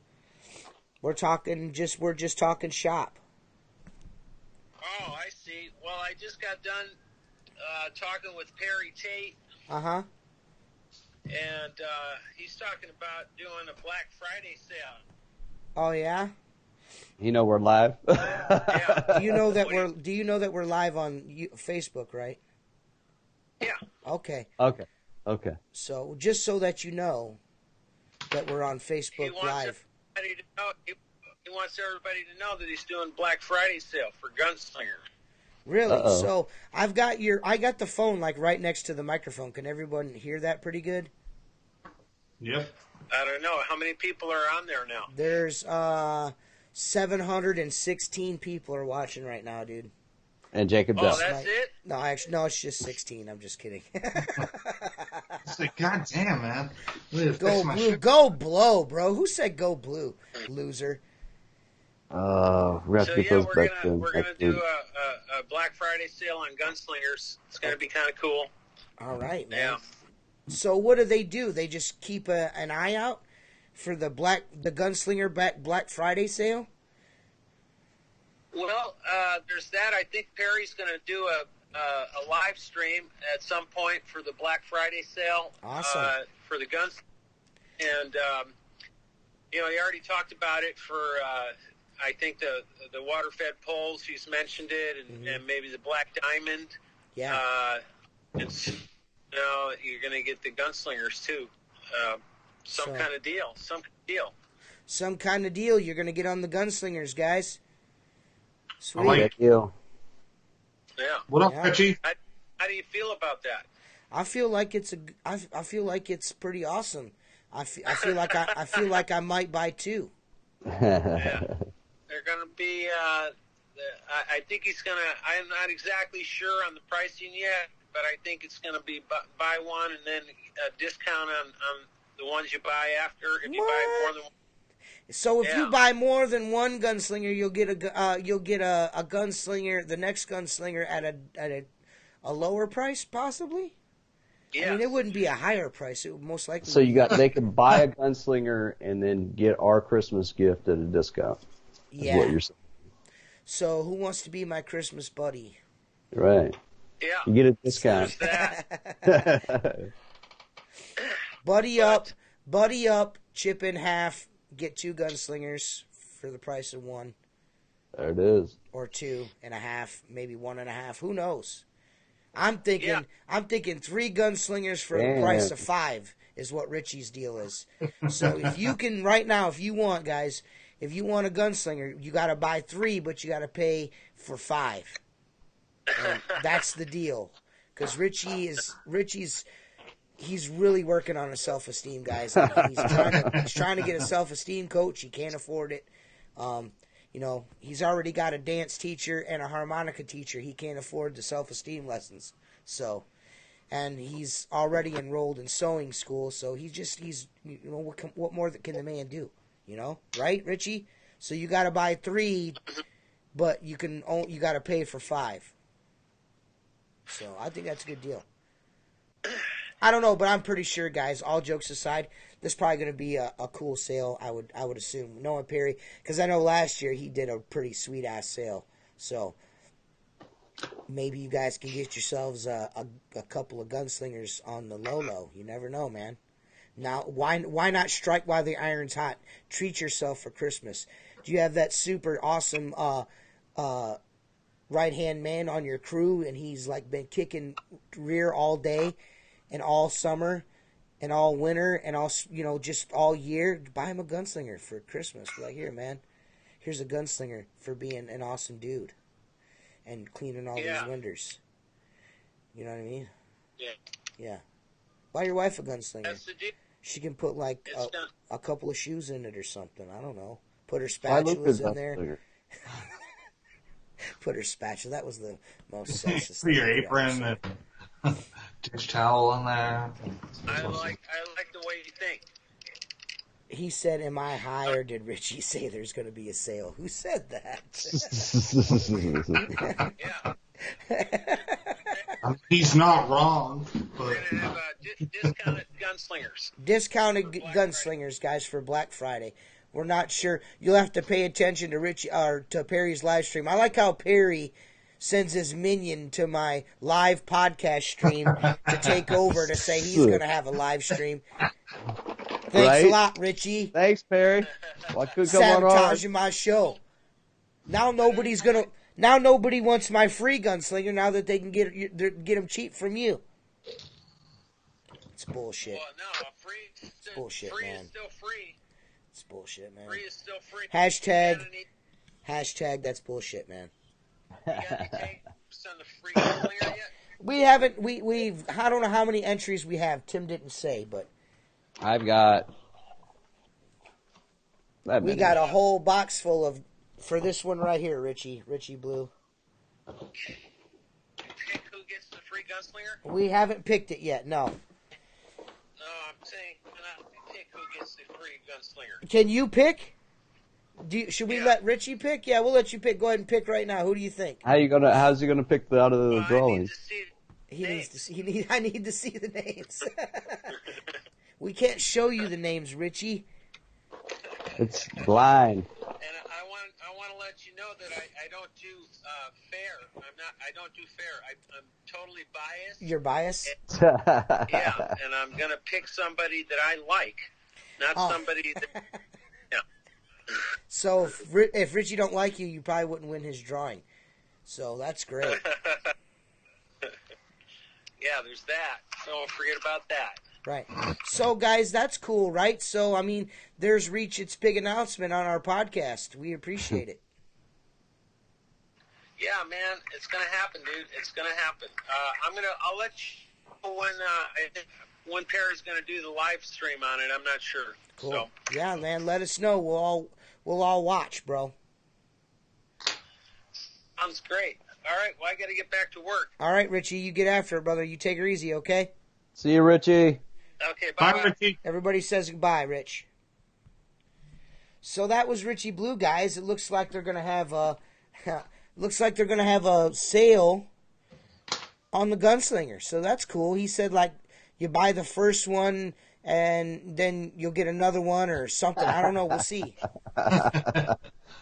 B: We're just talking shop.
D: Oh, I see. Well, I just got done talking with Perry Tate.
B: Uh-huh.
D: And he's talking about doing a Black Friday sale.
B: Oh yeah.
A: You know we're live.
D: Yeah.
B: Do you know that we're live on Facebook, right?
D: Yeah.
B: Okay.
A: Okay.
B: So just so that you know that we're on Facebook Live.
D: He wants everybody to know that he's doing Black Friday sale for Gunslinger.
B: Really?
A: Uh-oh.
B: So I got the phone like right next to the microphone. Can everyone hear that pretty good?
C: Yep.
D: I don't know. How many people are on there now?
B: There's 716 people are watching right now, dude.
A: And Jacob Dell.
D: Oh, that's it?
B: No, actually, no, it's just 16. I'm just kidding.
C: It's like, God damn, man.
B: Go blue, go blow, bro. Who said go blue, loser?
A: We're gonna
D: So
A: get those
D: we're
A: back
D: gonna
A: in
D: we're
A: next
D: gonna
A: week.
D: do a Black Friday sale on Gunslingers. It's gonna be kind of cool.
B: All right, man.
D: Yeah.
B: So what do? They just keep an eye out for the Gunslinger Black Friday sale?
D: Well, there's that. I think Perry's going to do a live stream at some point for the Black Friday sale.
B: Awesome.
D: For the guns. And, he already talked about it for, I think, the water-fed poles. He's mentioned it, and maybe the Black Diamond.
B: Yeah.
D: You're going to get the Gunslingers, too. Some kind of deal.
B: Some kind of deal you're going to get on the Gunslingers, guys. Sweet.
C: I like
A: deal.
D: Yeah.
C: What up, Richie?
D: How do you feel about that?
B: I feel like I feel like it's pretty awesome. I feel like I might buy two.
D: Yeah. They're going to be. I think he's going to. I'm not exactly sure on the pricing yet, but I think it's going to be buy one and then a discount on the ones you buy after if you buy more than one.
B: So if you buy more than one Gunslinger, you'll get a Gunslinger, the next Gunslinger at a lower price, possibly. Yeah. I mean, it wouldn't be a higher price. It would most likely.
A: So they could buy a Gunslinger and then get our Christmas gift at a discount.
B: Yeah.
A: What you're saying.
B: So who wants to be my Christmas buddy?
A: Right.
D: Yeah.
A: You get a discount.
B: Buddy up, chip in half. Get two Gunslingers for the price of one.
A: There it is.
B: Or 2.5, maybe 1.5. Who knows? I'm thinking 3 Gunslingers for the price of 5 is what Richie's deal is. So if you can right now, if you want, guys, if you want a Gunslinger, you got to buy 3, but you got to pay for 5. And that's the deal. Because he's really working on his self-esteem, guys. He's trying to get a self-esteem coach. He can't afford it. He's already got a dance teacher and a harmonica teacher. He can't afford the self-esteem lessons. So, and he's already enrolled in sewing school. So what more can the man do? Right, Richie? So you got to buy 3, but you got to pay for 5. So I think that's a good deal. I don't know, but I'm pretty sure, guys, all jokes aside, this is probably going to be a cool sale, I would assume. Knowing Perry, because I know last year he did a pretty sweet-ass sale. So maybe you guys can get yourselves a couple of Gunslingers on the low. You never know, man. Now, why not strike while the iron's hot? Treat yourself for Christmas. Do you have that super awesome right-hand man on your crew, and he's like been kicking rear all day and all summer and all winter and all, just all year? Buy him a Gunslinger for Christmas. Be like, here, man, here's a Gunslinger for being an awesome dude and cleaning all these windows. You know what I mean?
D: Yeah.
B: Yeah. Buy your wife a Gunslinger.
D: That's the deal.
B: She can put like a couple of shoes in it or something. I don't know. Put her spatulas in there. Put her spatula. That was the most sexist
C: thing. Your apron and dish towel in there.
D: I like the way you think.
B: He said, "Am I high, or did Richie say there's going to be a sale?" Who said that?
D: Yeah.
C: He's not wrong. But...
D: We're going to have discounted Gunslingers.
B: Discounted Gunslingers, guys, for Black Friday. We're not sure. You'll have to pay attention to Richie or to Perry's live stream. I like how Perry sends his minion to my live podcast stream to take over to say he's going to have a live stream. Thanks a lot, Richie.
A: Thanks, Perry. What could come on?
B: Sabotaging my show. Now nobody wants my free Gunslinger now that they can get them cheap from you. It's bullshit.
D: Well, no, free.
B: It's bullshit,
D: free
B: man.
D: Is still free.
B: It's bullshit, man.
D: Free is still free.
B: Hashtag that's bullshit, man.
D: You got any takes on the free Gunslinger yet?
B: We haven't. We've. I don't know how many entries we have. Tim didn't say, but
A: I've got.
B: We got a whole box full of for this one right here, Richie Blue.
D: Pick who gets the free Gunslinger?
B: We haven't picked it yet. No.
D: Gunslinger.
B: Can you pick? Should we let Richie pick? Yeah, we'll let you pick. Go ahead and pick right now. Who do you think?
A: How's he gonna pick out of the drawing?
B: I need to see the names. We can't show you the names, Richie.
A: It's blind.
D: And I want to let you know that I don't do fair. I don't do fair. I'm totally biased.
B: You're biased?
D: Yeah, and I'm gonna pick somebody that I like, not somebody that. Yeah.
B: So if Richie don't like you, you probably wouldn't win his drawing. So that's great.
D: Yeah, there's that. Don't forget about that.
B: Right. So, guys, that's cool, right? So, I mean, there's Reachit's big announcement on our podcast. We appreciate it.
D: Yeah, man, it's gonna happen, dude. It's gonna happen. I'll let you know when Perry's gonna do the live stream on it. I'm not sure.
B: Cool.
D: So.
B: Yeah, man, let us know. We'll all watch, bro.
D: Sounds great. All right, well, I got to get back to work.
B: All right, Richie, you get after it, brother. You take her easy, okay?
A: See you, Richie.
D: Okay, bye,
C: Richie.
B: Everybody says goodbye, Rich. So that was Richie Blue, guys. It looks like they're gonna have a sale on the Gunslinger. So that's cool. He said like you buy the first one and then you'll get another one or something. I don't know. We'll see.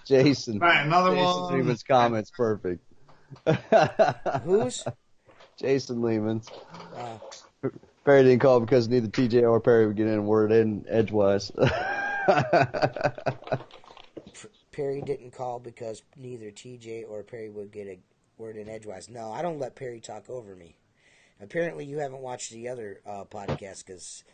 A: Jason.
C: Right, another one.
A: Lehman's comments perfect.
B: Who's?
A: Jason Lehman's. Perry didn't call because neither TJ or Perry would get in word in edgewise.
B: Perry didn't call because neither TJ or Perry would get a word in edgewise. No, I don't let Perry talk over me. Apparently, you haven't watched the other podcast because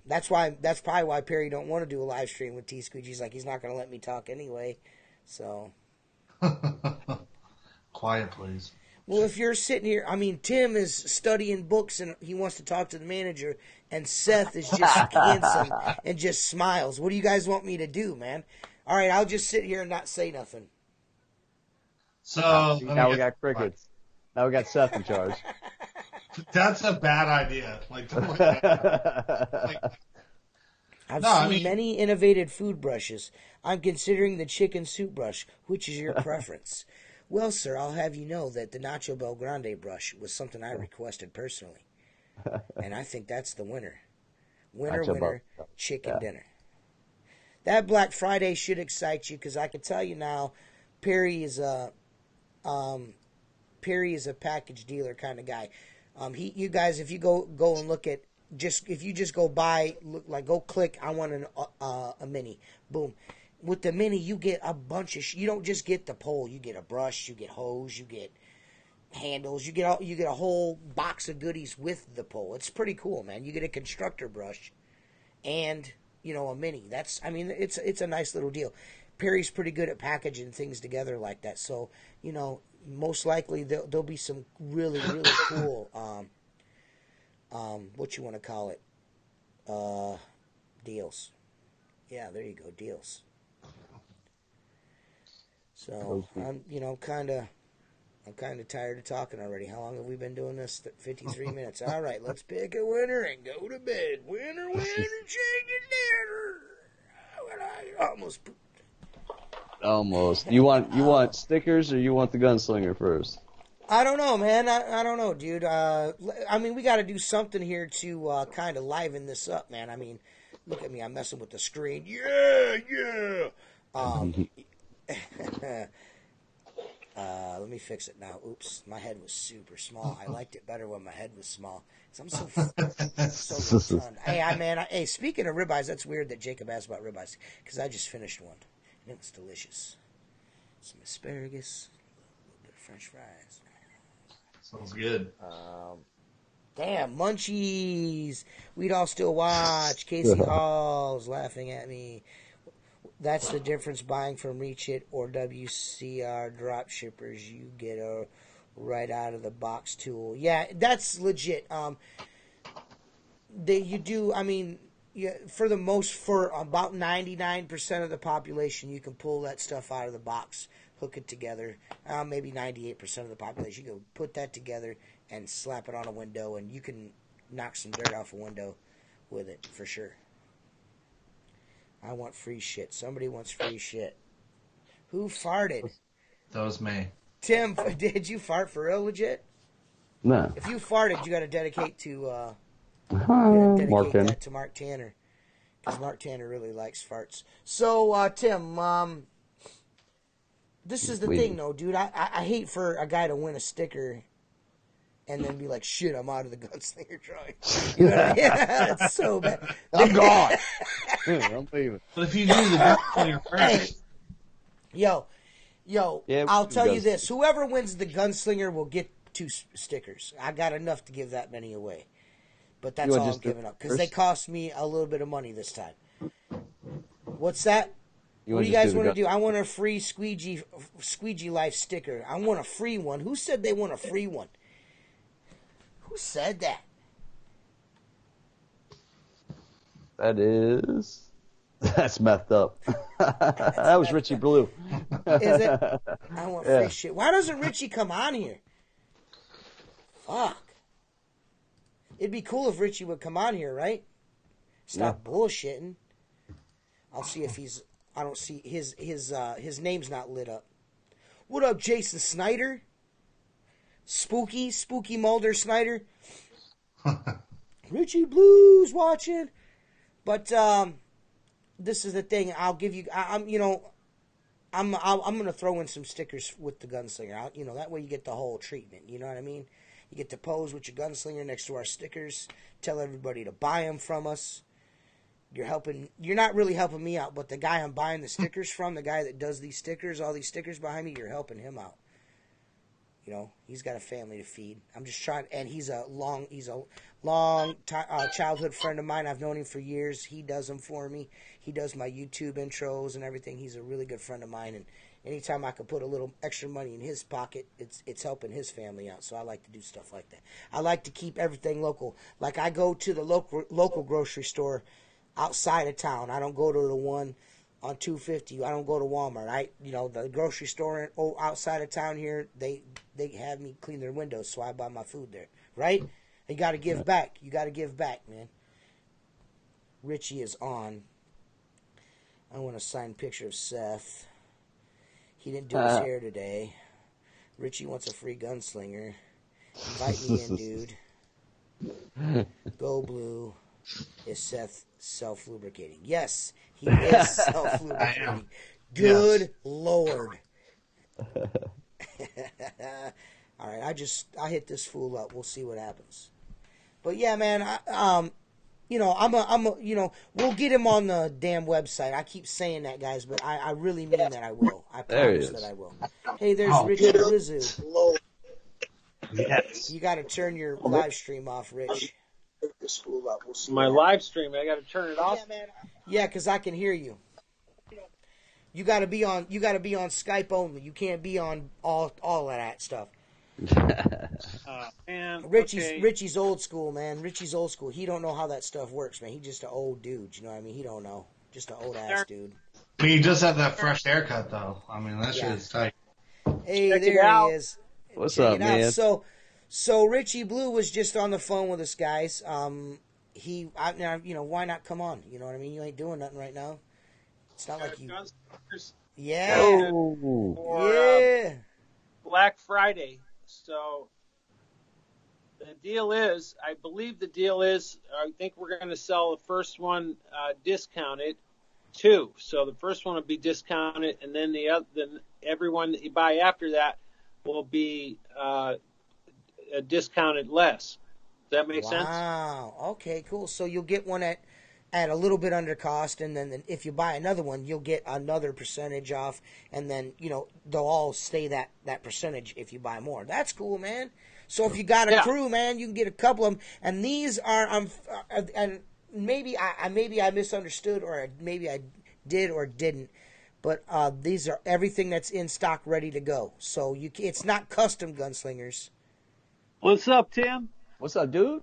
B: that's probably why Perry don't want to do a live stream with T Squeegee. He's like, he's not going to let me talk anyway. So,
C: quiet, please.
B: Well, if you're sitting here, I mean, Tim is studying books and he wants to talk to the manager, and Seth is just handsome and just smiles. What do you guys want me to do, man? All right, I'll just sit here and not say nothing.
C: So
A: now we got crickets. Now we got Seth in charge.
C: That's a bad idea.
B: I've seen many innovative food brushes. I'm considering the chicken soup brush. Which is your preference? Well, sir, I'll have you know that the Nacho Bel Grande brush was something I requested personally. And I think that's the winner. Winner, chicken dinner. That Black Friday should excite you because I can tell you now, Perry is a package dealer kind of guy. You guys, if you go and look at if you just go buy, go click, I want a mini, boom. With the mini, you get a bunch of. You don't just get the pole. You get a brush. You get hose. You get handles. You get a whole box of goodies with the pole. It's pretty cool, man. You get a constructor brush, and a mini. It's a nice little deal. Perry's pretty good at packaging things together like that. So most likely there'll be some really really cool what you want to call it deals. Yeah, there you go, deals. So I'm kind of tired of talking already. How long have we been doing this? 53 minutes. All right, let's pick a winner and go to bed. Winner, chicken dinner.
A: Almost. You want stickers or you want the Gunslinger first?
B: I don't know, man. I don't know, dude. We got to do something here to kind of liven this up, man. I mean, look at me. I'm messing with the screen. Yeah. Let me fix it now. Oops, my head was super small. I liked it better when my head was small. 'Cause I'm so rotund. Hey, speaking of ribeyes, that's weird that Jacob asked about ribeyes because I just finished one and it was delicious. Some asparagus, a little bit of French fries.
C: Sounds good.
B: Damn, munchies. We'd all still watch. Casey Hall's laughing at me. That's the difference buying from Reach It or WCR drop shippers. You get a right out of the box tool. Yeah, that's legit. For about 99% of the population, you can pull that stuff out of the box, hook it together. Maybe 98% of the population, you can put that together and slap it on a window, and you can knock some dirt off a window with it for sure. I want free shit. Somebody wants free shit. Who farted?
C: That was me.
B: Tim, did you fart for real, legit?
A: No.
B: If you farted, you got to dedicate to
A: Mark Tanner.
B: that to Mark Tanner, because Mark Tanner really likes farts. So, Tim, this is the thing, though, dude. I hate for a guy to win a sticker and then be like, "Shit, I'm out of the Gunslinger drawing." You know what I mean? It's so bad.
A: I'm gone. I'm leaving.
C: But if you do the Gunslinger first,
B: Yo,
A: Yeah,
B: I'll tell you
A: Gunslinger.
B: this: whoever wins the Gunslinger will get 2 stickers. I got enough to give that many away, but that's all I'm giving up because they cost me a little bit of money this time. What's that? What do you guys want to do? I want a free Squeegee Life sticker. I want a free one. Who said they want a free one? Who said that?
A: That's messed up. That was Richie Blue.
B: Is it? I want free shit. Why doesn't Richie come on here? Fuck. It'd be cool if Richie would come on here, right? Stop bullshitting. I'll see if he's. I don't see his name's not lit up. What up, Jason Snyder? Spooky Mulder Snyder. Richie Blue's watching. But this is the thing. I'll give you. I'm gonna throw in some stickers with the Gunslinger. That way you get the whole treatment. You know what I mean? You get to pose with your Gunslinger next to our stickers. Tell everybody to buy them from us. You're not really helping me out, but the guy I'm buying the stickers from, the guy that does these stickers, all these stickers behind me, you're helping him out. He's got a family to feed. I'm just trying, and he's a long childhood friend of mine. I've known him for years. He does them for me. He does my YouTube intros and everything. He's a really good friend of mine, and anytime I can put a little extra money in his pocket, it's helping his family out. So I like to do stuff like that. I like to keep everything local. Like I go to the local grocery store outside of town. I don't go to the one on 250. I don't go to Walmart. The grocery store outside of town here, they have me clean their windows, so I buy my food there. Right? You got to give back. You got to give back, man. Richie is on. I want a signed picture of Seth. He didn't do his hair today. Richie wants a free Gunslinger. Invite me in, dude. Go Blue. Is Seth self-lubricating? Yes, he is self-lubricating. Good Lord. All right, I hit this fool up. We'll see what happens. But yeah, man, we'll get him on the damn website. I keep saying that, guys, but I really mean that I will. I promise that I will. Hey, there's Richie Blizzu.
C: yes.
B: You got to turn your live stream off, Rich.
E: My live stream, I got to turn it off.
B: Yeah, because I can hear you. You got to be on Skype only. You can't be on all of that stuff.
E: Man,
B: Richie's old school, man. Richie's old school. He don't know how that stuff works, man. He's just an old dude. You know what I mean? He don't know. Just an old ass dude.
C: I mean, he does have that fresh haircut, though. I mean, that shit is tight.
B: Hey,
E: Check
B: there he is.
A: What's
B: Check
A: up,
B: it out.
A: man?
B: So Richie Blue was just on the phone with us, guys. Why not come on? You know what I mean? You ain't doing nothing right now. It's not like you. Yeah.
A: Oh.
B: Yeah.
E: Black Friday. So the deal is, I think we're going to sell the first one discounted, 2. So the first one will be discounted, and then then everyone that you buy after that will be discounted less. Does that make sense?
B: Wow. Okay, cool. So you'll get one at a little bit under cost, and then if you buy another one, you'll get another percentage off, and then, they'll all stay that percentage if you buy more. That's cool, man. So if you got a crew, man, you can get a couple of them, and these are, and maybe I misunderstood, or maybe I did or didn't, but these are everything that's in stock ready to go. So it's not custom Gunslingers.
E: What's up, Tim?
A: What's up, dude?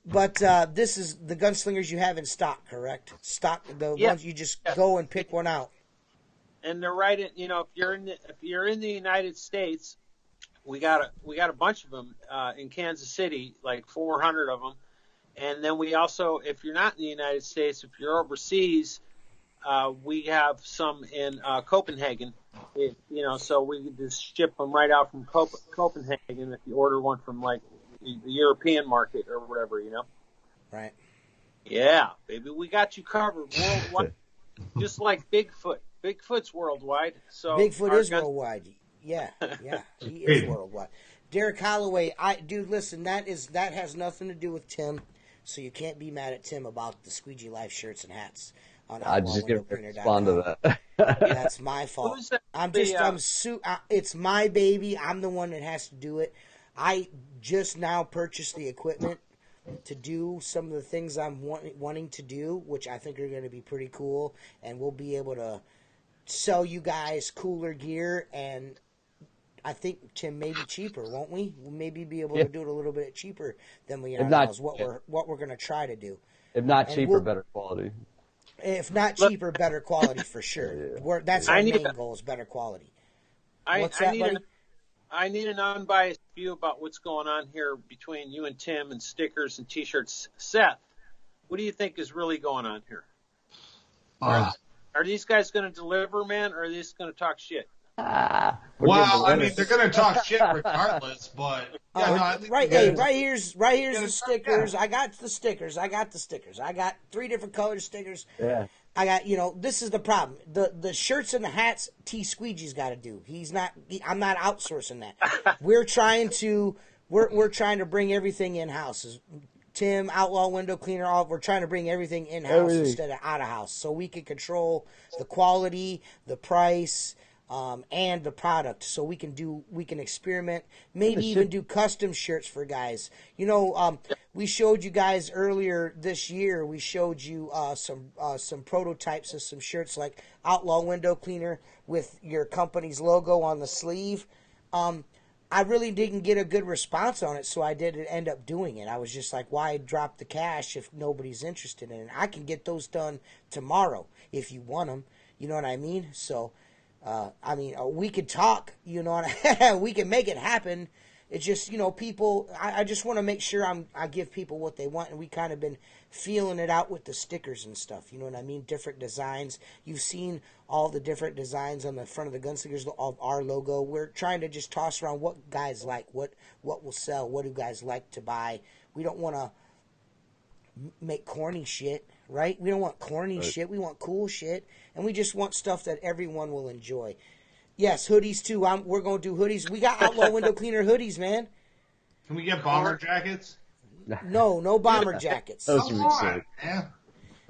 B: But this is the Gunslingers you have in stock, correct? Stock, the ones you just go and pick one out.
E: And they're right in, if you're in the United States, we got a bunch of them in Kansas City, like 400 of them, And then we also, if you're not in the United States, if you're overseas, we have some in Copenhagen. So we can just ship them right out from Copenhagen if you order one from like the European market or whatever,
B: Right.
E: Yeah, baby, we got you covered worldwide, just like Bigfoot. Bigfoot's worldwide. So
B: Bigfoot is worldwide. Yeah, he is worldwide. Derek Holloway, dude, listen, that has nothing to do with Tim, so you can't be mad at Tim about the Squeegee Life shirts and hats on
A: I just get to respond to that.
B: That's my fault. It's my baby. I'm the one that has to do it. I just now purchased the equipment to do some of the things I'm wanting to do, which I think are going to be pretty cool, and we'll be able to sell you guys cooler gear, and I think, Tim, maybe cheaper, won't we? We'll maybe be able to do it a little bit cheaper than we are now. Is what we're going to try to do.
A: If not cheaper, better quality.
B: If not cheaper, better quality for sure. That's our main goal, is better quality. What's that, buddy?
E: I need an unbiased view about what's going on here between you and Tim and stickers and T-shirts. Seth, what do you think is really going on here? Are these guys going to deliver, man, or are they just going to talk shit?
C: Well, I mean, they're going to talk shit regardless, but I think
B: right here's the stickers. I got the stickers. I got 3 different color stickers.
A: Yeah.
B: I got, this is the problem. The shirts and the hats, T Squeegee's got to do. I'm not outsourcing that. We're trying to bring everything in house. Tim, Outlaw Window Cleaner, we're trying to bring everything in house instead of out of house, so we can control the quality, the price, and the product, so we can experiment, maybe even do custom shirts for guys. We showed you guys earlier this year, we showed you some prototypes of some shirts like Outlaw Window Cleaner with your company's logo on the sleeve. I really didn't get a good response on it, so I didn't end up doing it. I was just like, why drop the cash if nobody's interested in it? I can get those done tomorrow if you want them. You know what I mean? So, we could talk, we can make it happen. It's just, people, I just want to make sure I give people what they want, and we kind of been feeling it out with the stickers and stuff, you know what I mean? Different designs. You've seen all the different designs on the front of the Gunslingers of our logo. We're trying to just toss around what guys like, what will sell, what do guys like to buy. We don't want to make corny shit, right? We don't want corny shit. We want cool shit, and we just want stuff that everyone will enjoy. Yes, hoodies too. We're going to do hoodies. We got Outlaw Window Cleaner hoodies, man.
C: Can we get bomber jackets?
B: No bomber jackets.
A: Those would be sick.
C: Yeah.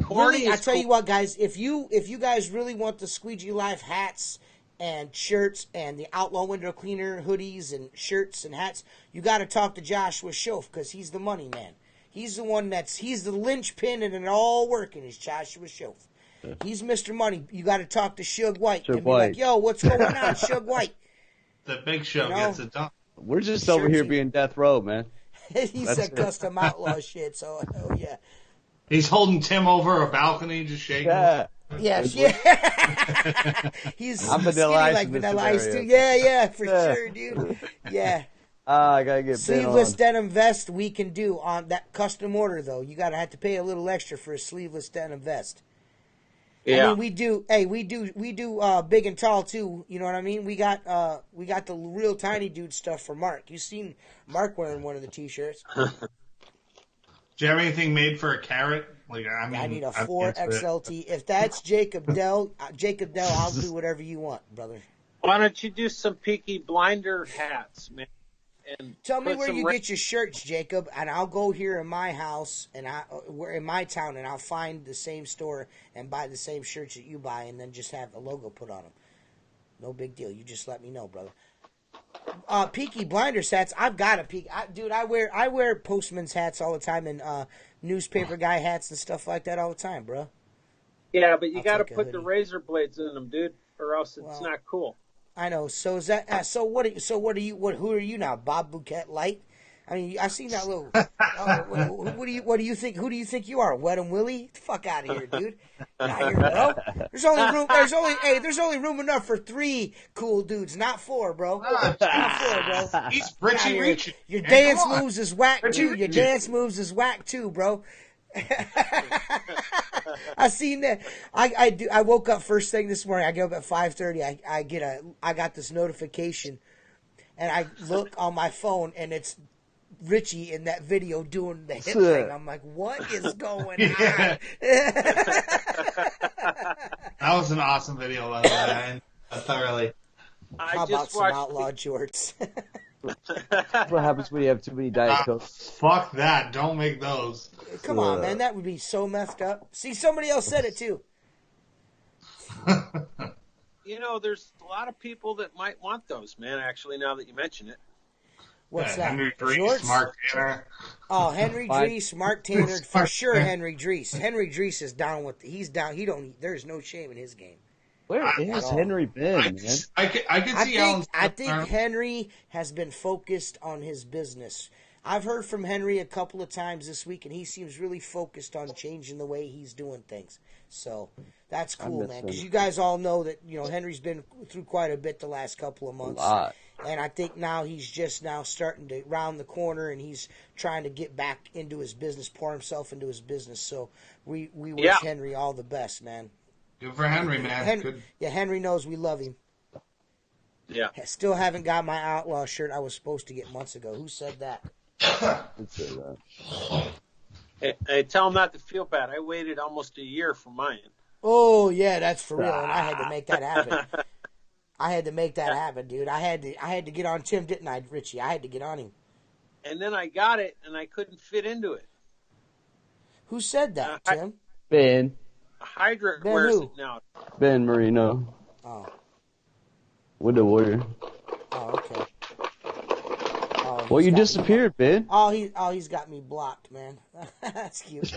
B: Really, I tell you what, guys, if you guys really want the Squeegee Life hats and shirts and the Outlaw Window Cleaner hoodies and shirts and hats, you got to talk to Joshua Schoaf, because he's the money man. He's the one he's the linchpin and it all working is Joshua Schoaf. He's Mr. Money. You got to talk to Suge White and be like, yo, what's going on, Suge White?
C: The big show gets it done.
A: We're just over here being death row, man.
B: He said custom outlaw shit, so, oh, yeah.
C: He's holding Tim over a balcony, just shaking.
A: Yeah.
B: Yeah. He's
A: I'm
B: Vanilla Ice like Vanilla Ice too. Yeah, for sure, dude. Yeah.
A: I gotta get
B: sleeveless denim vest we can do on that custom order though. You gotta have to pay a little extra for a sleeveless denim vest. Yeah. I mean, we do big and tall too. You know what I mean? We got the real tiny dude stuff for Mark. You seen Mark wearing one of the t-shirts?
C: Do you have anything made for a carrot? I
B: need a 4XLT. If that's Jacob Dell, I'll do whatever you want, brother.
E: Why don't you do some Peaky Blinder hats, man? And
B: tell me where you get your shirts, Jacob, and I'll go here in my house and we're in my town, and I'll find the same store and buy the same shirts that you buy, and then just have a logo put on them. No big deal. You just let me know, brother. Peaky Blinders hats. I've got a Peaky. Dude, I wear postman's hats all the time and newspaper guy hats and stuff like that all the time, bro.
E: Yeah, but you got to put the razor blades in them, dude, or else it's not cool.
B: I know. So is that? Who are you now? Bob Bouquet Light? I mean, I seen that little. What do you think? Who do you think you are, Wet and Willie? Get the fuck out of here, dude! Get out of here, bro. There's only room. There's only room enough for 3 cool dudes, not 4, bro. Not 4, bro.
C: He's Richie Rich.
B: Your dance moves is whack too. Your dance moves is whack too, bro. I seen that. I woke up first thing this morning. I get up at 5:30. I got this notification, and I look on my phone, and it's Richie in that video doing the hip thing. I'm like, what is going on?
C: That was an awesome video, by the way. Thoroughly.
B: How about some outlawed shorts?
A: That's what happens when you have too many Diet Cokes.
C: Fuck that. Don't make those.
B: Come on, man. That would be so messed up. See, somebody else said it, too.
E: You know, there's a lot of people that might want those, man, actually, now that you mention it.
B: What's that?
C: Henry Drees, Mark Tanner.
B: Oh, Henry Drees, Mark Tanner, for sure. Henry Drees. Henry Drees is down with. He's down. There's no shame in his game.
A: Where is Henry been, man?
C: I can see Alan's.
B: I think Henry has been focused on his business. I've heard from Henry a couple of times this week, and he seems really focused on changing the way he's doing things. So that's cool, man. Because you guys all know that Henry's been through quite a bit the last couple of months. And I think now he's just now starting to round the corner, and he's trying to get back into his business, pour himself into his business. So we wish Henry all the best, man.
C: Good for Henry, man. Good.
B: Yeah, Henry knows we love him.
E: Yeah.
B: Still haven't got my Outlaw shirt I was supposed to get months ago. Who said that?
E: Hey, tell him not to feel bad. I waited almost a year for mine.
B: Oh, yeah, that's for real, and I had to make that happen. I had to make that happen, dude. I had to get on Tim, didn't I, Richie? I had to get on him.
E: And then I got it, and I couldn't fit into it.
B: Who said that, Tim?
A: Ben.
E: Hydra wears it now.
A: Ben Marino.
B: Oh.
A: Window Warrior.
B: Oh, okay. Oh,
A: well, you disappeared, Ben.
B: He's got me blocked, man. That's cute.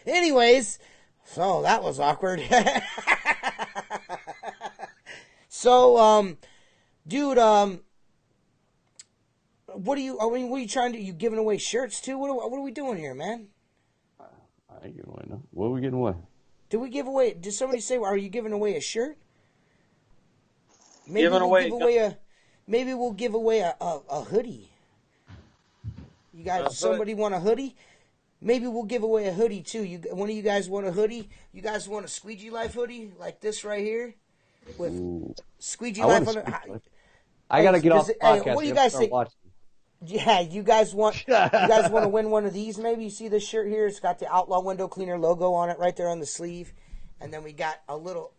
B: Anyways, so that was awkward. So, dude, what are you trying to do? You giving away shirts too? What are we doing here, man?
A: I ain't giving away no. What are we giving away?
B: Did somebody say, are you giving away a shirt? Maybe we'll give away a hoodie. You guys, somebody want a hoodie? Maybe we'll give away a hoodie too. One of you guys want a hoodie? You guys want a Squeegee Life hoodie like this right here with Squeegee Life on it?
A: I gotta get off the podcast.
B: What do you guys think? Yeah, you guys want to win one of these? Maybe you see this shirt here. It's got the Outlaw Window Cleaner logo on it right there on the sleeve, and then we got a little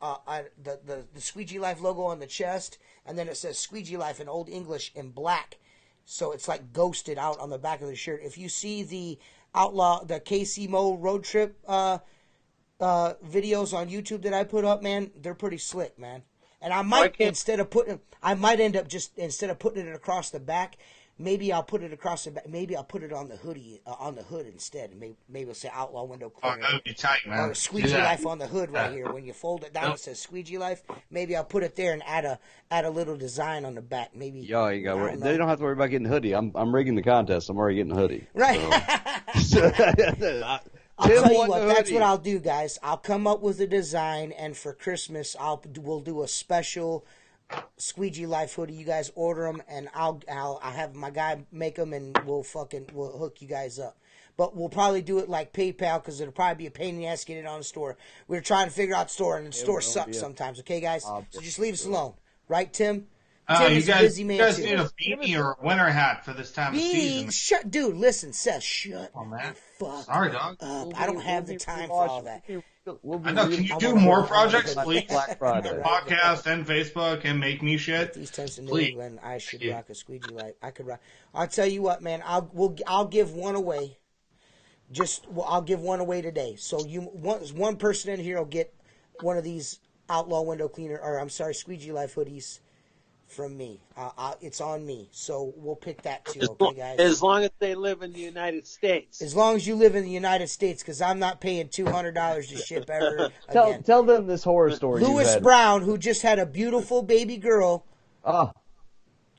B: the Squeegee Life logo on the chest, and then it says Squeegee Life in Old English in black, so it's like ghosted out on the back of the shirt. If you see the KC Mo road trip videos on YouTube that I put up, man, they're pretty slick, man. And I might instead of putting it across the back. Maybe I'll put it across the back. Maybe I'll put it on the hoodie, on the hood instead. Maybe it'll say Outlaw Window Cleaner.
C: Oh, that would be tight, man.
B: Or Squeegee Life on the hood right here. When you fold it down, it says Squeegee Life. Maybe I'll put it there and add a little design on the back. Maybe.
A: Yo, you got worry. They don't have to worry about getting a hoodie. I'm rigging the contest. I'm already getting a hoodie.
B: Right.
A: So.
B: I'll tell you what. That's what I'll do, guys. I'll come up with a design, and for Christmas, we'll do a special Squeegee Life hoodie. You guys order them, and I'll have my guy make them, and we'll hook you guys up. But we'll probably do it like PayPal, because it'll probably be a pain in the ass to get it on the store. We're trying to figure out the store, and the store sucks sometimes. Okay, guys? So just leave us alone. Right, Tim? Tim is a busy man,
C: you guys
B: too.
C: need a beanie or a winter hat for this time of season.
B: Dude, listen, Seth, shut
C: the
B: fuck
C: Sorry, dog.
B: up. I don't have the time for all that.
C: I know. Can you do more projects, please?
A: Black Friday.
C: Podcast and Facebook and make me shit.
B: These tents in New England, I should rock a Squeegee Life. I could rock. I'll tell you what, man. I'll give one away. I'll give one away today. So one person in here will get one of these Outlaw Window Cleaner, or I'm sorry, Squeegee Life hoodies from me. It's on me. So we'll pick that too, okay, guys?
E: As long as they live in the United States.
B: As long as you live in the United States, because I'm not paying $200 to ship ever again.
A: Tell them this horror story.
B: Lewis Brown, who just had a beautiful baby girl,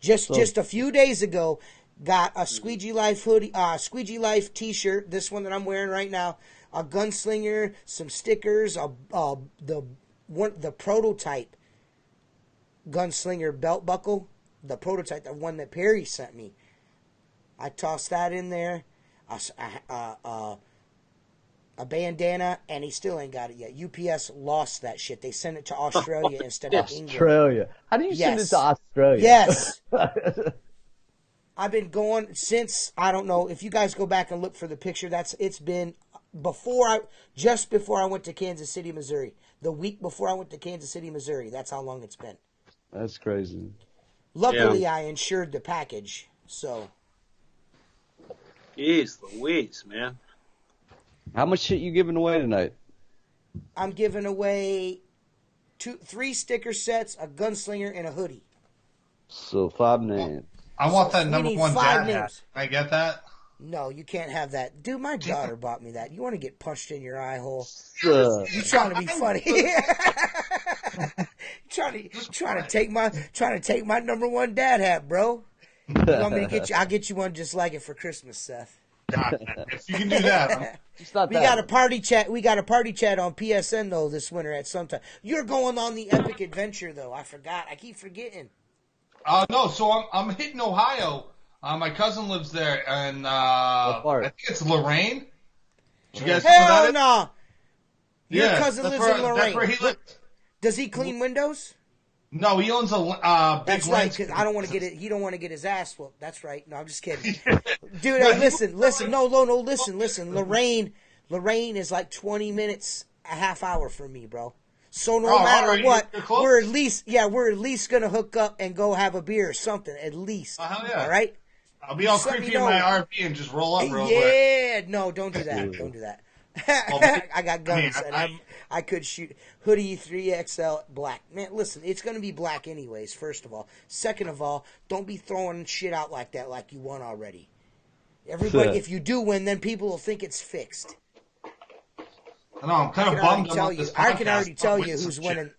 B: Just a few days ago, got a Squeegee Life hoodie, Squeegee Life T-shirt. This one that I'm wearing right now. A Gunslinger, some stickers, the prototype Gunslinger belt buckle, the prototype, the one that Perry sent me. I tossed that in there. A bandana, and he still ain't got it yet. UPS lost that shit. They sent it to Australia instead of England.
A: Australia. How do you send it to Australia?
B: Yes. I've been going since, I don't know, if you guys go back and look for the picture, it's been just before I went to Kansas City, Missouri. The week before I went to Kansas City, Missouri. That's how long it's been.
A: That's crazy.
B: Luckily, I insured the package, so.
E: Jeez Louise, man.
A: How much shit you giving away tonight?
B: I'm giving away 3 sticker sets, a Gunslinger, and a hoodie.
A: So 5 names.
C: I want that number 1 dad
B: names.
C: hat. Can I get that?
B: No, you can't have that. Dude, my daughter bought me that. You want to get punched in your eye hole?
A: You
B: trying to be funny? trying to take my number 1 dad hat, bro. You want me to get you? I'll get you one just like it for Christmas, Seth.
C: If you can do that,
B: we got a party chat. We got a party chat on PSN though this winter at some time. You're going on the epic adventure though. I forgot. I keep forgetting.
C: No, so I'm hitting Ohio. My cousin lives there, and I think it's Lorraine. Did you guys know that?
B: Hell no. Your cousin lives in Lorraine.
C: That's where he lives.
B: Does he clean windows?
C: No, he owns a big.
B: That's right, because I don't want to get it. He don't want to get his ass whooped. That's right. No, I'm just kidding, dude. Hey, listen. No, listen. Lorraine is like 20 minutes, a half hour from me, bro. So no matter what, we're at least gonna hook up and go have a beer or something at least.
C: Yeah.
B: All right.
C: I'll be all creepy in my RV and just roll up real quick.
B: Yeah, no, don't do that. Don't do that. I got guns and I could shoot. Hoodie 3XL black. Man, listen, it's going to be black anyways, first of all. Second of all, don't be throwing shit out like that like you won already. Everybody, if you do win, then people will think it's fixed.
C: I know, I'm kind of bummed about this podcast.
B: I can already tell you who's winning.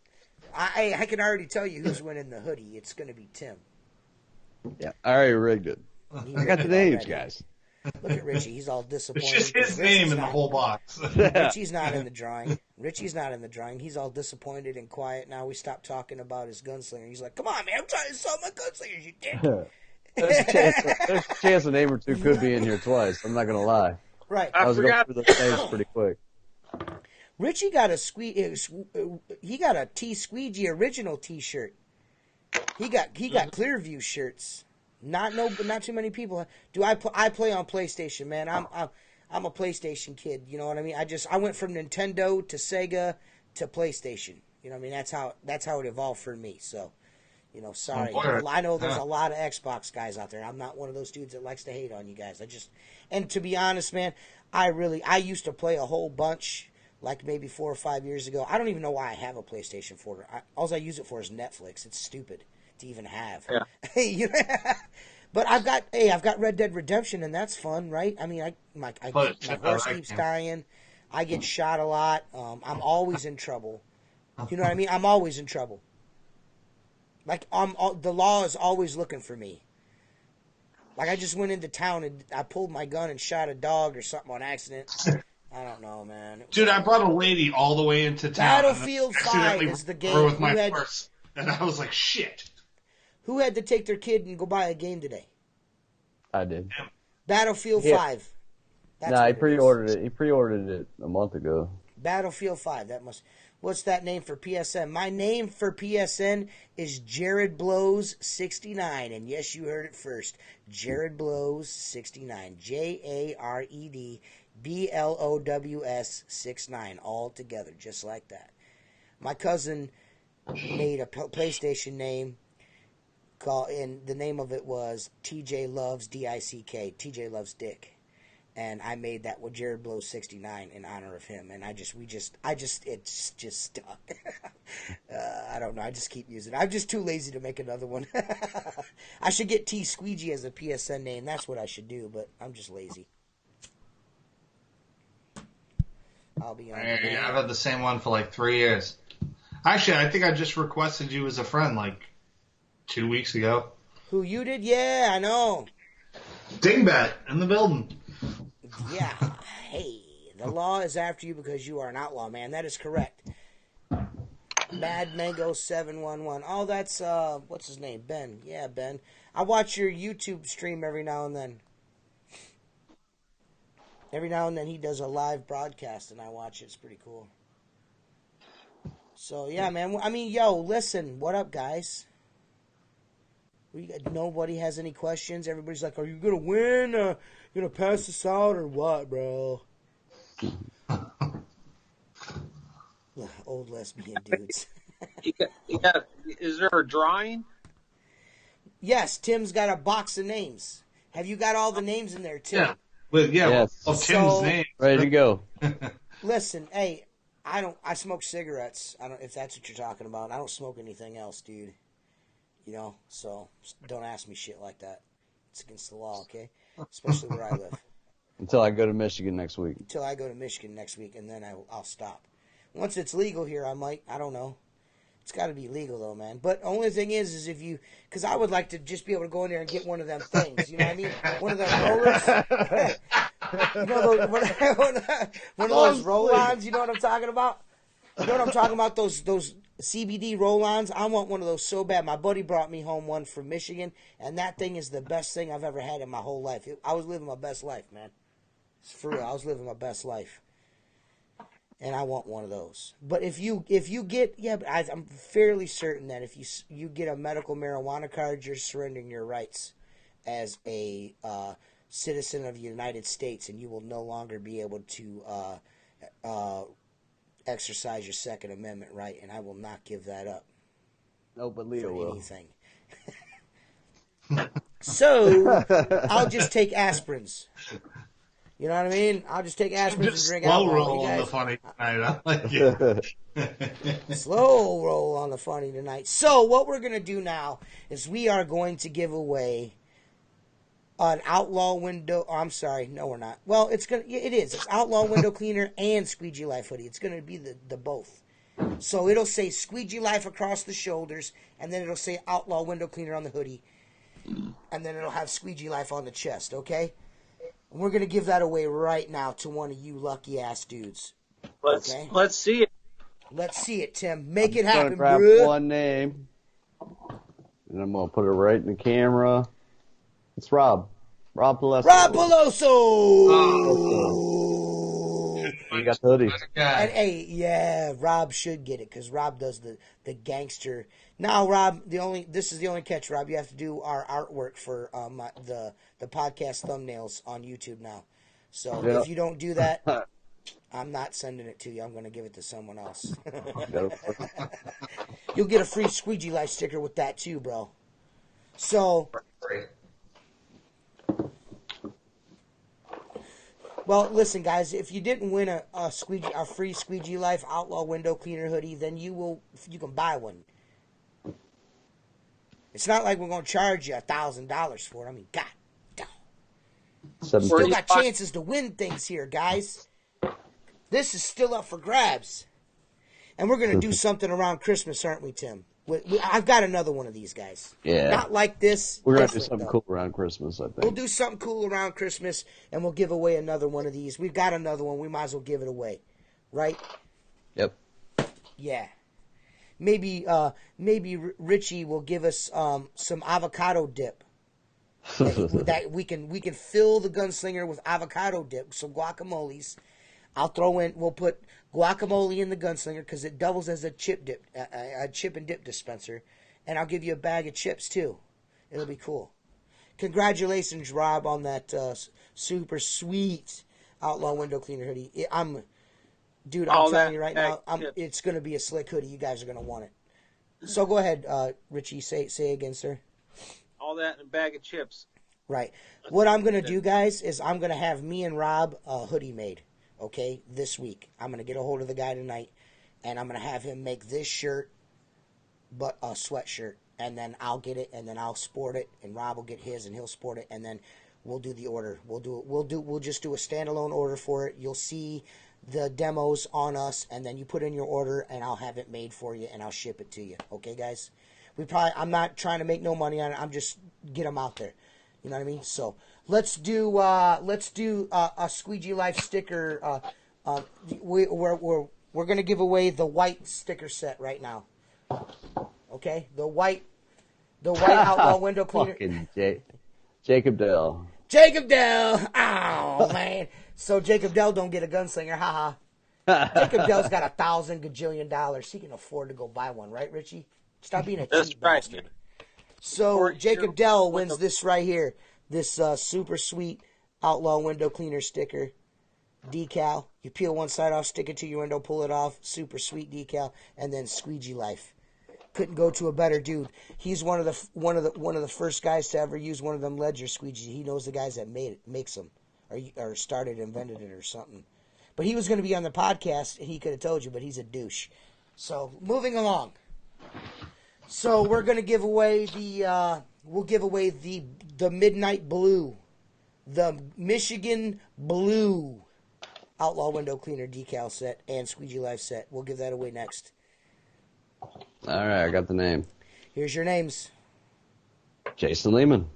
B: I can already tell you who's winning the hoodie. It's going to be Tim.
A: Yeah, I already rigged it. I got the names, guys.
B: Look at Richie. He's all disappointed.
C: It's just his name in the whole box.
B: Richie's not in the drawing. He's all disappointed and quiet now. We stopped talking about his gunslinger. He's like, come on, man. I'm trying to sell my gunslingers, you dick.
A: There's a chance a name or two could be in here twice. I'm not going to lie.
B: Right.
A: I was going through those names pretty quick.
B: Richie got a T Squeegee original T-shirt. He got Clearview shirts. Not too many people. I play on PlayStation, man. I'm a PlayStation kid. You know what I mean? I went from Nintendo to Sega to PlayStation. You know what I mean? That's how it evolved for me. So, sorry. I know there's a lot of Xbox guys out there. I'm not one of those dudes that likes to hate on you guys. And to be honest, man, I used to play a whole bunch, like maybe 4 or 5 years ago. I don't even know why I have a PlayStation 4. All I use it for is Netflix. It's stupid to even have.
E: Yeah.
B: But I've got Red Dead Redemption, and that's fun, right? I mean, my horse keeps dying. I get shot a lot. I'm always in trouble. You know what I mean? I'm always in trouble. Like the law is always looking for me. Like I just went into town and I pulled my gun and shot a dog or something on accident. I don't know, man.
C: Dude, I brought a lady all the way into town.
B: Battlefield 5 is the game.
C: With my horse, and I was like, shit.
B: Who had to take their kid and go buy a game today?
A: I did.
B: Battlefield 5.
A: He pre-ordered it. He pre-ordered it a month ago.
B: Battlefield 5. What's that name for PSN? My name for PSN is Jared Blows 69, and yes, you heard it first. Jared Blows 69. JARED BLOWS 69, all together, just like that. My cousin made a PlayStation name. And the name of it was TJ Loves DICK. TJ Loves Dick, and I made that with Jared Blows 69 in honor of him. And it's just stuck. I don't know. I just keep using it. I'm just too lazy to make another one. I should get T Squeegee as a PSN name. That's what I should do, but I'm just lazy. I'll be honest.
C: I've had the same one for like 3 years. Actually, I think I just requested you as a friend like 2 weeks ago.
B: Who, you did? Yeah, I know.
C: Dingbat in the building.
B: Yeah. Hey, the law is after you because you are an outlaw, man. That is correct. Mad Mango 711. Oh, that's what's his name? Ben. Yeah, Ben. I watch your YouTube stream every now and then. Every now and then he does a live broadcast and I watch it. It's pretty cool. So yeah, man. I mean, yo, listen. What up, guys? Nobody has any questions. Everybody's like, "Are you gonna win? You gonna pass this out or what, bro?" Old lesbian dudes.
E: Is there a drawing?
B: Yes, Tim's got a box of names. Have you got all the names in there, Tim?
C: Yes. Tim's name.
A: Ready to go.
B: Listen, hey, I smoke cigarettes. I don't, if that's what you're talking about. I don't smoke anything else, dude. You know, so don't ask me shit like that. It's against the law, okay? Especially where I live.
A: Until I go to Michigan next week.
B: Until I go to Michigan next week, and then I'll stop. Once it's legal here, I might. I don't know. It's got to be legal, though, man. But the only thing is if you... Because I would like to just be able to go in there and get one of them things. You know what I mean? One of them rollers. You know, one of those roll-ons. You know what I'm talking about? You know what I'm talking about? Those CBD roll-ons. I want one of those so bad. My buddy brought me home one from Michigan, and that thing is the best thing I've ever had in my whole life. I was living my best life, man. It's for real. I was living my best life. And I want one of those. But if you get, yeah, but I'm fairly certain that if you get a medical marijuana card, you're surrendering your rights as a citizen of the United States, and you will no longer be able to exercise your Second Amendment right, and I will not give that up.
A: No, but Leo will.
B: Anything. So, I'll just take aspirins. You know what I mean? I'll just take aspirins and drink alcohol.
C: Slow roll on the funny tonight. I like it.
B: Slow roll on the funny tonight. So what we're going to do now is we are going to give away an outlaw window. Oh, I'm sorry. No, we're not. Well, it is. It's outlaw window cleaner and Squeegee Life hoodie. It's going to be the both. So it'll say Squeegee Life across the shoulders, and then it'll say outlaw window cleaner on the hoodie, and then it'll have Squeegee Life on the chest, okay? And we're going to give that away right now to one of you lucky-ass dudes.
E: Let's see it.
B: Let's see it, Tim. Make it
A: I'm
B: happen,
A: gonna grab
B: bro.
A: one name, and I'm going to put it right in the camera. It's Rob. Rob Peloso.
B: Rob Peloso!
A: You got the hoodie.
B: And, hey, yeah, Rob should get it because Rob does the gangster. Now, Rob, this is the only catch, Rob. You have to do our artwork for the podcast thumbnails on YouTube now. So if you don't do that, I'm not sending it to you. I'm going to give it to someone else. You'll get a free Squeegee Life sticker with that too, bro. So, well, listen, guys. If you didn't win a free Squeegee Life Outlaw Window Cleaner hoodie, then you can buy one. It's not like we're going to charge you $1,000 for it. I mean, God. Still got chances to win things here, guys. This is still up for grabs. And we're going to do something around Christmas, aren't we, Tim? I've got another one of these guys.
A: Yeah.
B: Not like this.
A: We're going to do something cool around Christmas, I think.
B: We'll do something cool around Christmas, and we'll give away another one of these. We've got another one. We might as well give it away. Right?
A: Yep.
B: Yeah. Maybe Richie will give us some avocado dip. that we can fill the Gunslinger with avocado dip, some guacamoles. We'll put guacamole in the Gunslinger because it doubles as a chip and dip dispenser, and I'll give you a bag of chips too. It'll be cool. Congratulations, Rob, on that super sweet Outlaw Window Cleaner hoodie. I'm telling you right now, it's going to be a slick hoodie. You guys are going to want it. So go ahead, Richie. Say again, sir.
E: All that in a bag of chips.
B: Right. What I'm going to do, guys, is I'm going to have me and Rob a hoodie made, okay, this week. I'm going to get a hold of the guy tonight, and I'm going to have him make this shirt, but a sweatshirt, and then I'll get it, and then I'll sport it, and Rob will get his, and he'll sport it, and then we'll do the order. We'll just do a standalone order for it. You'll see the demos on us, and then you put in your order, and I'll have it made for you, and I'll ship it to you. Okay, guys? I'm not trying to make no money on it. I'm just get them out there. You know what I mean? So let's do a Squeegee Life sticker. We're gonna give away the white sticker set right now. Okay, the white outlaw window cleaner.
A: Fucking Jacob Dell.
B: Jacob Dell. Oh man. So Jacob Dell don't get a gunslinger. Haha. Jacob Dell's got $1,000 gajillion. He can afford to go buy one, right, Richie? Stop being a cheap bastard. So Jacob Dell wins this right here. This super sweet outlaw window cleaner sticker decal. You peel one side off, stick it to your window, pull it off. Super sweet decal, and then Squeegee Life. Couldn't go to a better dude. He's one of the first guys to ever use one of them Ledger squeegees. He knows the guys that makes them, or started, invented it, or something. But he was going to be on the podcast, and he could have told you, but he's a douche. So moving along. So we're going to give away the Midnight Blue, the Michigan Blue outlaw window cleaner decal set and Squeegee Life set. We'll give that away next.
A: All right, I got the name.
B: Here's your names.
A: Jason Lehman.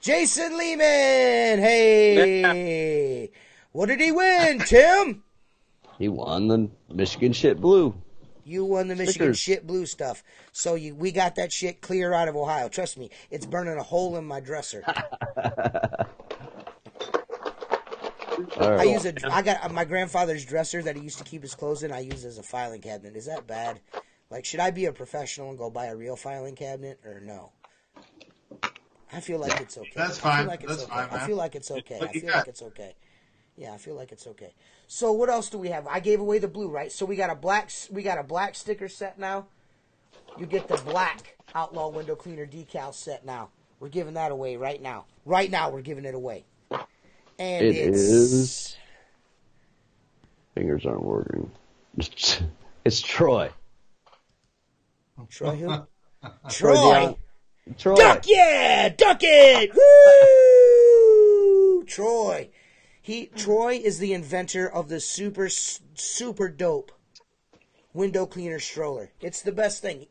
B: Jason Lehman! Hey! What did he win, Tim?
A: He won the Michigan Shit Blue.
B: You won the Michigan Shit Blue stuff. So we got that shit clear out of Ohio. Trust me, it's burning a hole in my dresser.
A: Right.
B: I got my grandfather's dresser that he used to keep his clothes in. I use as a filing cabinet. Is that bad? Like, should I be a professional and go buy a real filing cabinet or no? I feel like it's okay.
C: That's fine.
B: I feel like it's okay. Yeah, I feel like it's okay. So what else do we have? I gave away the blue, right? So we got a black sticker set now. You get the black outlaw window cleaner decal set now. We're giving that away right now. Right now we're giving it away. And
A: it is. Fingers aren't working. It's Troy.
B: Troy who? Troy.
A: Troy.
B: Duck it! Woo! Troy. Troy is the inventor of the super dope window cleaner stroller. It's the best thing.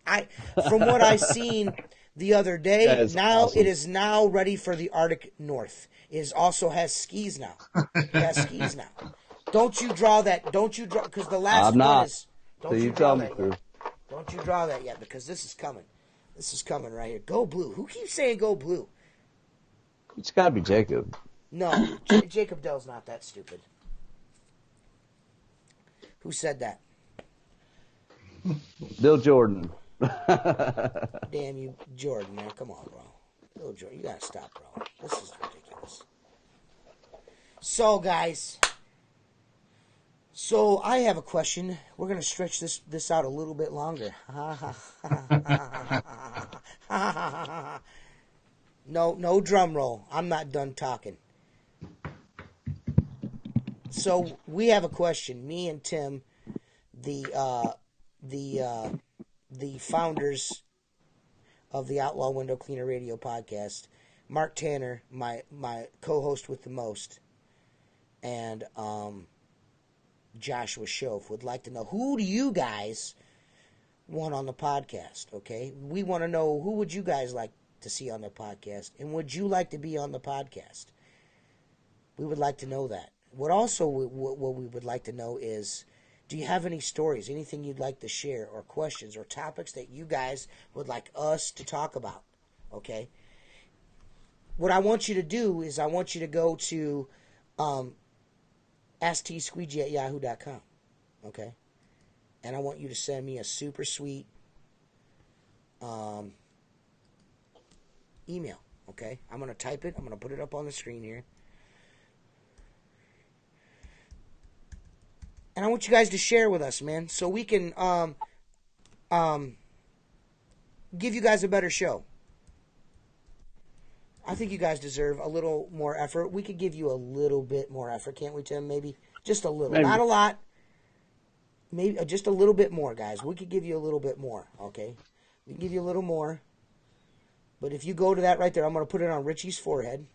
B: From what I seen the other day, now awesome. It is now ready for the Arctic North. It also has skis now. Don't you draw that? Don't you draw? Because the last one is. Don't you draw that yet? Don't you draw that yet? Because this is coming. This is coming right here. Go blue. Who keeps saying go blue?
A: It's got to be Jacob.
B: No, Jacob Dell's not that stupid. Who said that?
A: Bill Jordan.
B: Damn you, Jordan, man. Come on, bro. Bill Jordan, you gotta stop, bro. This is ridiculous. So, guys. So, I have a question. We're gonna stretch this out a little bit longer. No drum roll. I'm not done talking. So we have a question. Me and Tim, the founders of the Outlaw Window Cleaner Radio podcast, Mark Tanner, my co-host with the most, and Joshua Shoaf would like to know, who do you guys want on the podcast? Okay, we want to know, who would you guys like to see on the podcast, and would you like to be on the podcast? We would like to know that. What we would like to know is, do you have any stories, anything you'd like to share, or questions, or topics that you guys would like us to talk about? Okay? What I want you to do is, I want you to go to AskTSqueegee@yahoo.com. Okay? And I want you to send me a super sweet email. Okay? I'm going to type it. I'm going to put it up on the screen here. And I want you guys to share with us, man, so we can give you guys a better show. I think you guys deserve a little more effort. We could give you a little bit more effort, can't we, Tim? Maybe just a little, not a lot. Maybe just a little bit more, guys. We could give you a little bit more. Okay, we can give you a little more. But if you go to that right there, I'm going to put it on Richie's forehead.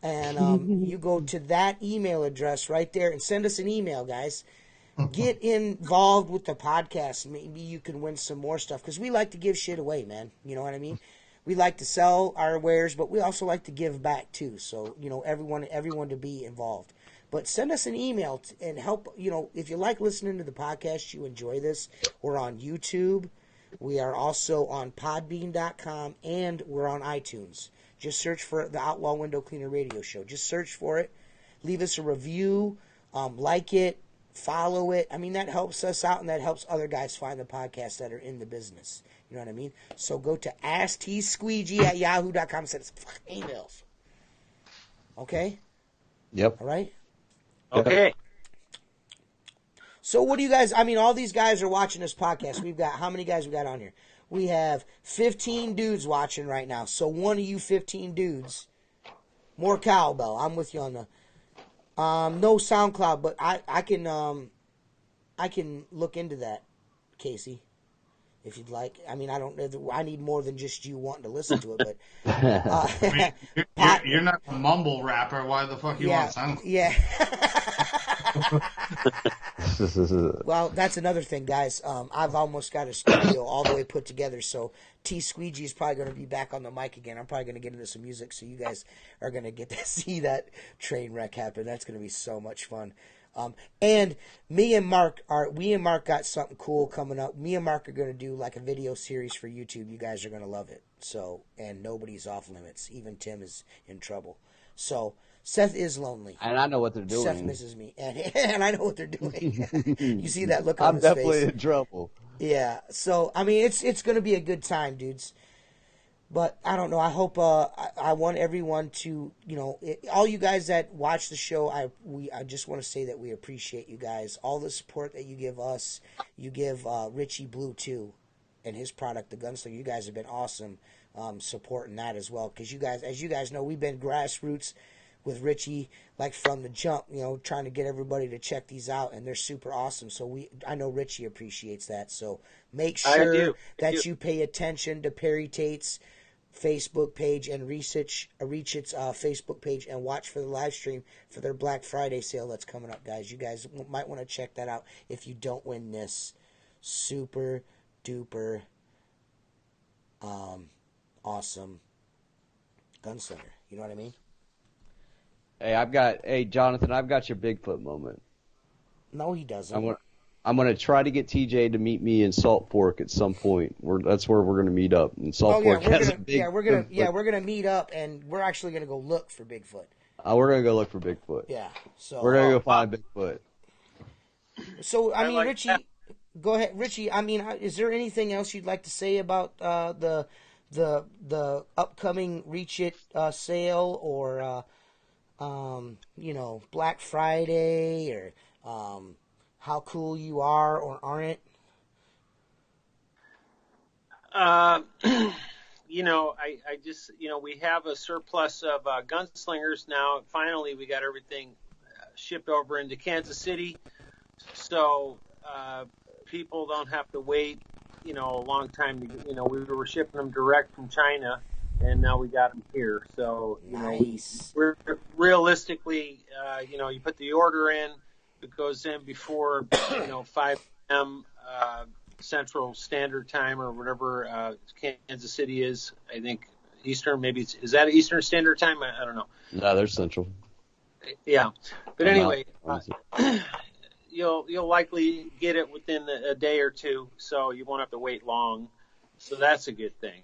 B: And you go to that email address right there and send us an email, guys. get involved with the podcast. Maybe you can win some more stuff because we like to give shit away, man. You know what I mean? We like to sell our wares, but we also like to give back too. So, you know, everyone to be involved. But send us an email and help, you know, if you like listening to the podcast, you enjoy this, we're on YouTube. We are also on podbean.com and we're on iTunes. Just search for the Outlaw Window Cleaner Radio Show. Just search for it. Leave us a review. Like it. Follow it. I mean, that helps us out and that helps other guys find the podcasts that are in the business. You know what I mean? So go to asksqueegee@yahoo.com and send us fucking emails. Okay?
A: Yep.
B: All right?
E: Okay.
B: So what do you guys, I mean, all these guys are watching this podcast. We've got, how many guys we got on here? We have 15 dudes watching right now. So one of you 15 dudes, more cowbell. I'm with you on the, no SoundCloud, but I can look into that, Casey, if you'd like. I mean, I need more than just you wanting to listen to it, but.
C: I mean, you're not a mumble rapper. Why the fuck you want SoundCloud?
B: Yeah. Well, that's another thing, guys. I've almost got a studio all the way put together, so T Squeegee is probably going to be back on the mic again. I'm probably going to get into some music, so you guys are going to get to see that train wreck happen. That's going to be so much fun. And me and Mark got something cool coming up. Me and Mark are going to do like a video series for YouTube. You guys are going to love it. So, and nobody's off limits. Even Tim is in trouble. So, Seth is lonely.
A: And I know what they're doing.
B: Seth misses me. And I know what they're doing. You see that look on his face.
A: I'm definitely in trouble.
B: Yeah. So, I mean, it's going to be a good time, dudes. But I don't know. I hope I want everyone to, you know, all you guys that watch the show, I just want to say that we appreciate you guys. All the support that you give us, you give Richie Blue too, and his product, the Gunslinger. You guys have been awesome supporting that as well. Because you guys, as you guys know, we've been grassroots with Richie, like from the jump, you know, trying to get everybody to check these out, and they're super awesome. So I know Richie appreciates that. So make sure that you pay attention to Perry Tate's Facebook page and reach its Facebook page and watch for the live stream for their Black Friday sale that's coming up, guys. You guys might want to check that out if you don't win this super duper awesome Gunslinger. You know what I mean?
A: Hey, Jonathan, I've got your Bigfoot moment.
B: No, he doesn't.
A: I'm gonna try to get TJ to meet me in Salt Fork at some point. That's where we're gonna meet up. And Salt Fork has a big.
B: We're gonna meet up, and we're actually gonna go look for Bigfoot.
A: We're gonna go look for Bigfoot.
B: Yeah. So
A: we're gonna go find Bigfoot.
B: So I mean, Richie, go ahead, Richie. I mean, is there anything else you'd like to say about the upcoming Reach It sale or you know, Black Friday or how cool you are or aren't?
E: You know, I just, you know, we have a surplus of Gunslingers now. Finally, we got everything shipped over into Kansas City. So people don't have to wait, you know, a long time. You know, we were shipping them direct from China, and now we got them here. So, you know, we're realistically, you know, you put the order in, it goes in before, you know, 5 p.m. Central Standard Time or whatever Kansas City is. I think Eastern, maybe is that Eastern Standard Time? I don't know.
A: No, they're Central.
E: Yeah, but anyway, you'll likely get it within a day or two, so you won't have to wait long. So that's a good thing.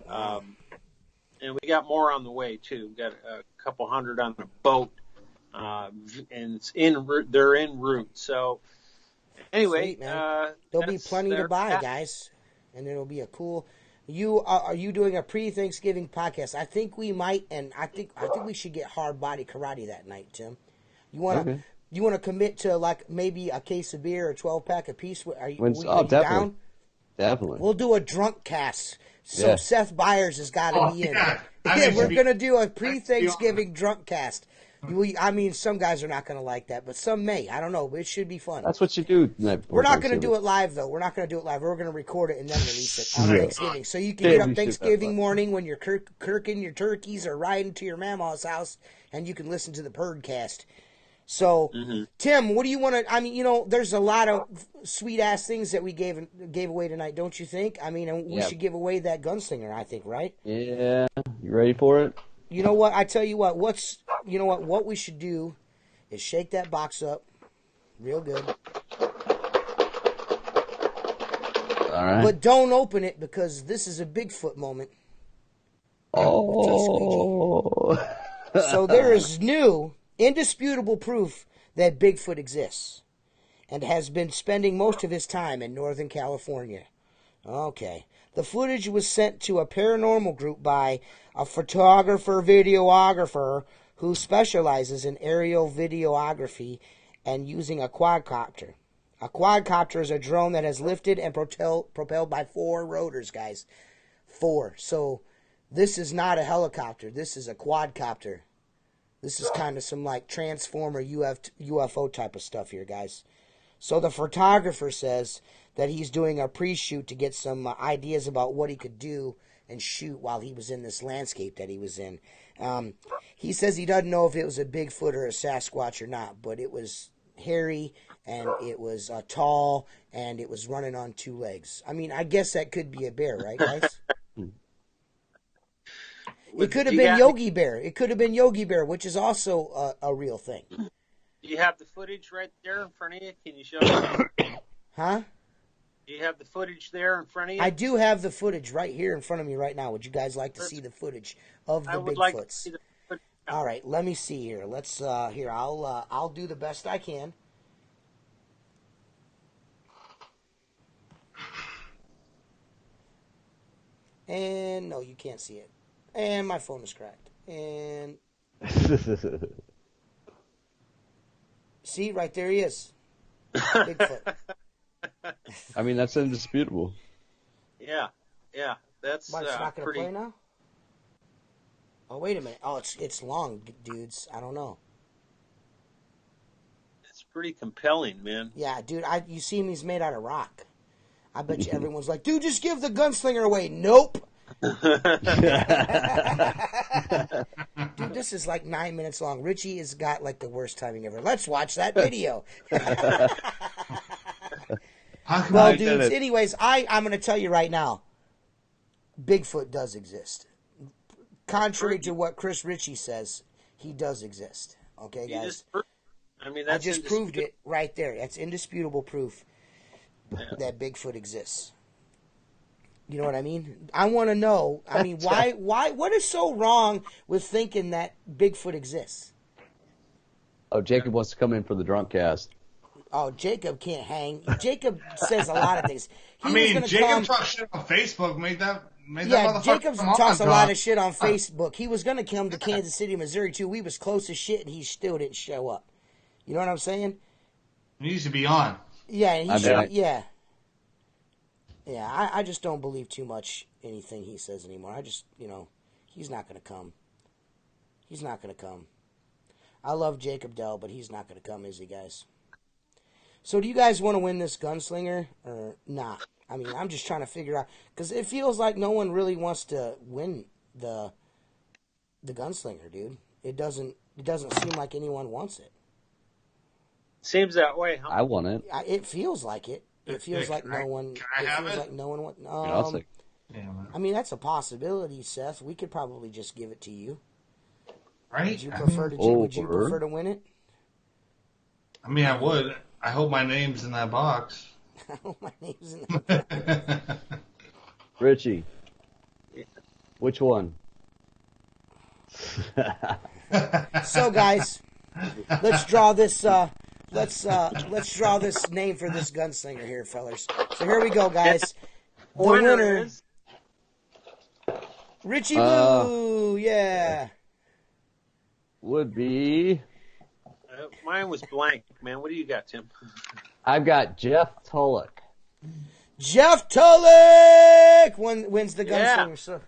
E: And we got more on the way too. We got a couple hundred on a boat, and they're en route. So anyway,
B: sweet, there'll be plenty to buy, guys, and it'll be a cool. Are you doing a pre-Thanksgiving podcast? I think we might, and I think we should get hard body karate that night, Tim. You want to commit to like maybe a case of beer or 12-pack a piece? Are you
A: definitely.
B: down?
A: Definitely.
B: We'll do a drunk cast. So Seth Byers has got to be in. Yeah, we're going to do a pre-Thanksgiving drunk cast. I mean, some guys are not going to like that, but some may. I don't know, but it should be fun.
A: That's what you do.
B: We're not going to do it live, though. We're not going to do it live. We're going to record it and then release it on Thanksgiving. So you can get up Thanksgiving morning when you're kirking your turkeys or riding to your mama's house, and you can listen to the Perdcast. So, Tim, what do you want to? I mean, you know, there's a lot of sweet ass things that we gave away tonight, don't you think? I mean, and we should give away that Gunslinger, I think, right?
A: Yeah. You ready for it?
B: You know what? I tell you what. What we should do is shake that box up real good.
A: All right.
B: But don't open it because this is a Bigfoot moment.
A: Oh.
B: So there is new, indisputable proof that Bigfoot exists and has been spending most of his time in Northern California. Okay. The footage was sent to a paranormal group by a photographer-videographer who specializes in aerial videography and using a quadcopter. A quadcopter is a drone that has lifted and propelled by 4 rotors, guys. 4. So this is not a helicopter. This is a quadcopter. This is kind of some like Transformer UFO type of stuff here, guys. So the photographer says that he's doing a pre-shoot to get some ideas about what he could do and shoot while he was in this landscape that he was in. He says he doesn't know if it was a Bigfoot or a Sasquatch or not, but it was hairy and it was tall and it was running on 2 legs. I mean, I guess that could be a bear, right, guys? It could have been Yogi Bear. It could have been Yogi Bear, which is also a real thing.
E: Do you have the footage right there in front of you? Can you show me?
B: Huh?
E: Do you have the footage there in front of you?
B: I do have the footage right here in front of me right now. Would you guys like to see the footage of the
E: I would
B: Bigfoots?
E: like to see the footage.
B: All right, let me see here. Let's here. I'll do the best I can. And no, you can't see it. And my phone is cracked. And see, right there he is. Bigfoot.
A: I mean, that's indisputable.
E: Yeah. That's
B: But it's not going to
E: pretty.
B: play now? Oh, wait a minute. Oh, it's long, dudes. I don't know.
E: It's pretty compelling, man.
B: Yeah, dude, you see him, he's made out of rock. I bet you everyone's like, dude, just give the Gunslinger away. Nope. Dude, this is like 9 minutes long. Richie has got like the worst timing ever. Let's watch that video. Well, dudes, anyways, I'm going to tell you right now, Bigfoot does exist. Contrary to what Chris Ritchie says, he does exist. Okay, guys? I just proved it right there. That's indisputable proof that Bigfoot exists. You know what I mean? I want to know, I mean, why, what is so wrong with thinking that Bigfoot exists?
A: Oh, Jacob wants to come in for the drunk cast.
B: Oh, Jacob can't hang. Jacob says a lot of things.
C: Jacob talks shit on Facebook. Made that
B: Jacob talks a lot of shit on Facebook. He was going to come to Kansas City, Missouri, too. We was close as shit, and he still didn't show up. You know what I'm saying?
C: He needs to be on.
B: Yeah, and he should. Yeah. Yeah, I just don't believe too much anything he says anymore. I just, he's not going to come. He's not going to come. I love Jacob Dell, but he's not going to come, is he, guys? So do you guys want to win this Gunslinger or not? I mean, I'm just trying to figure out, because it feels like no one really wants to win the Gunslinger, dude. It doesn't seem like anyone wants it.
E: Seems that way, huh?
A: I want it.
B: It feels like it. It feels like no one.
C: Can I have it?
B: Like no one wants. I mean, that's a possibility, Seth. We could probably just give it to you.
C: Right?
B: Would you prefer to win it?
C: I mean, I would. I hope my name's in that box.
B: I hope my name's in that box.
A: Richie, which one?
B: So, guys, let's draw this. Let's draw this name for this Gunslinger here, fellas. So here we go, guys. The winner is Richie Boo. Yeah.
A: Would be.
E: Mine was blank, man. What do you got, Tim?
A: I've got Jeff Tulloch.
B: Jeff Tulloch wins the Gunslinger.
E: Yeah.
B: So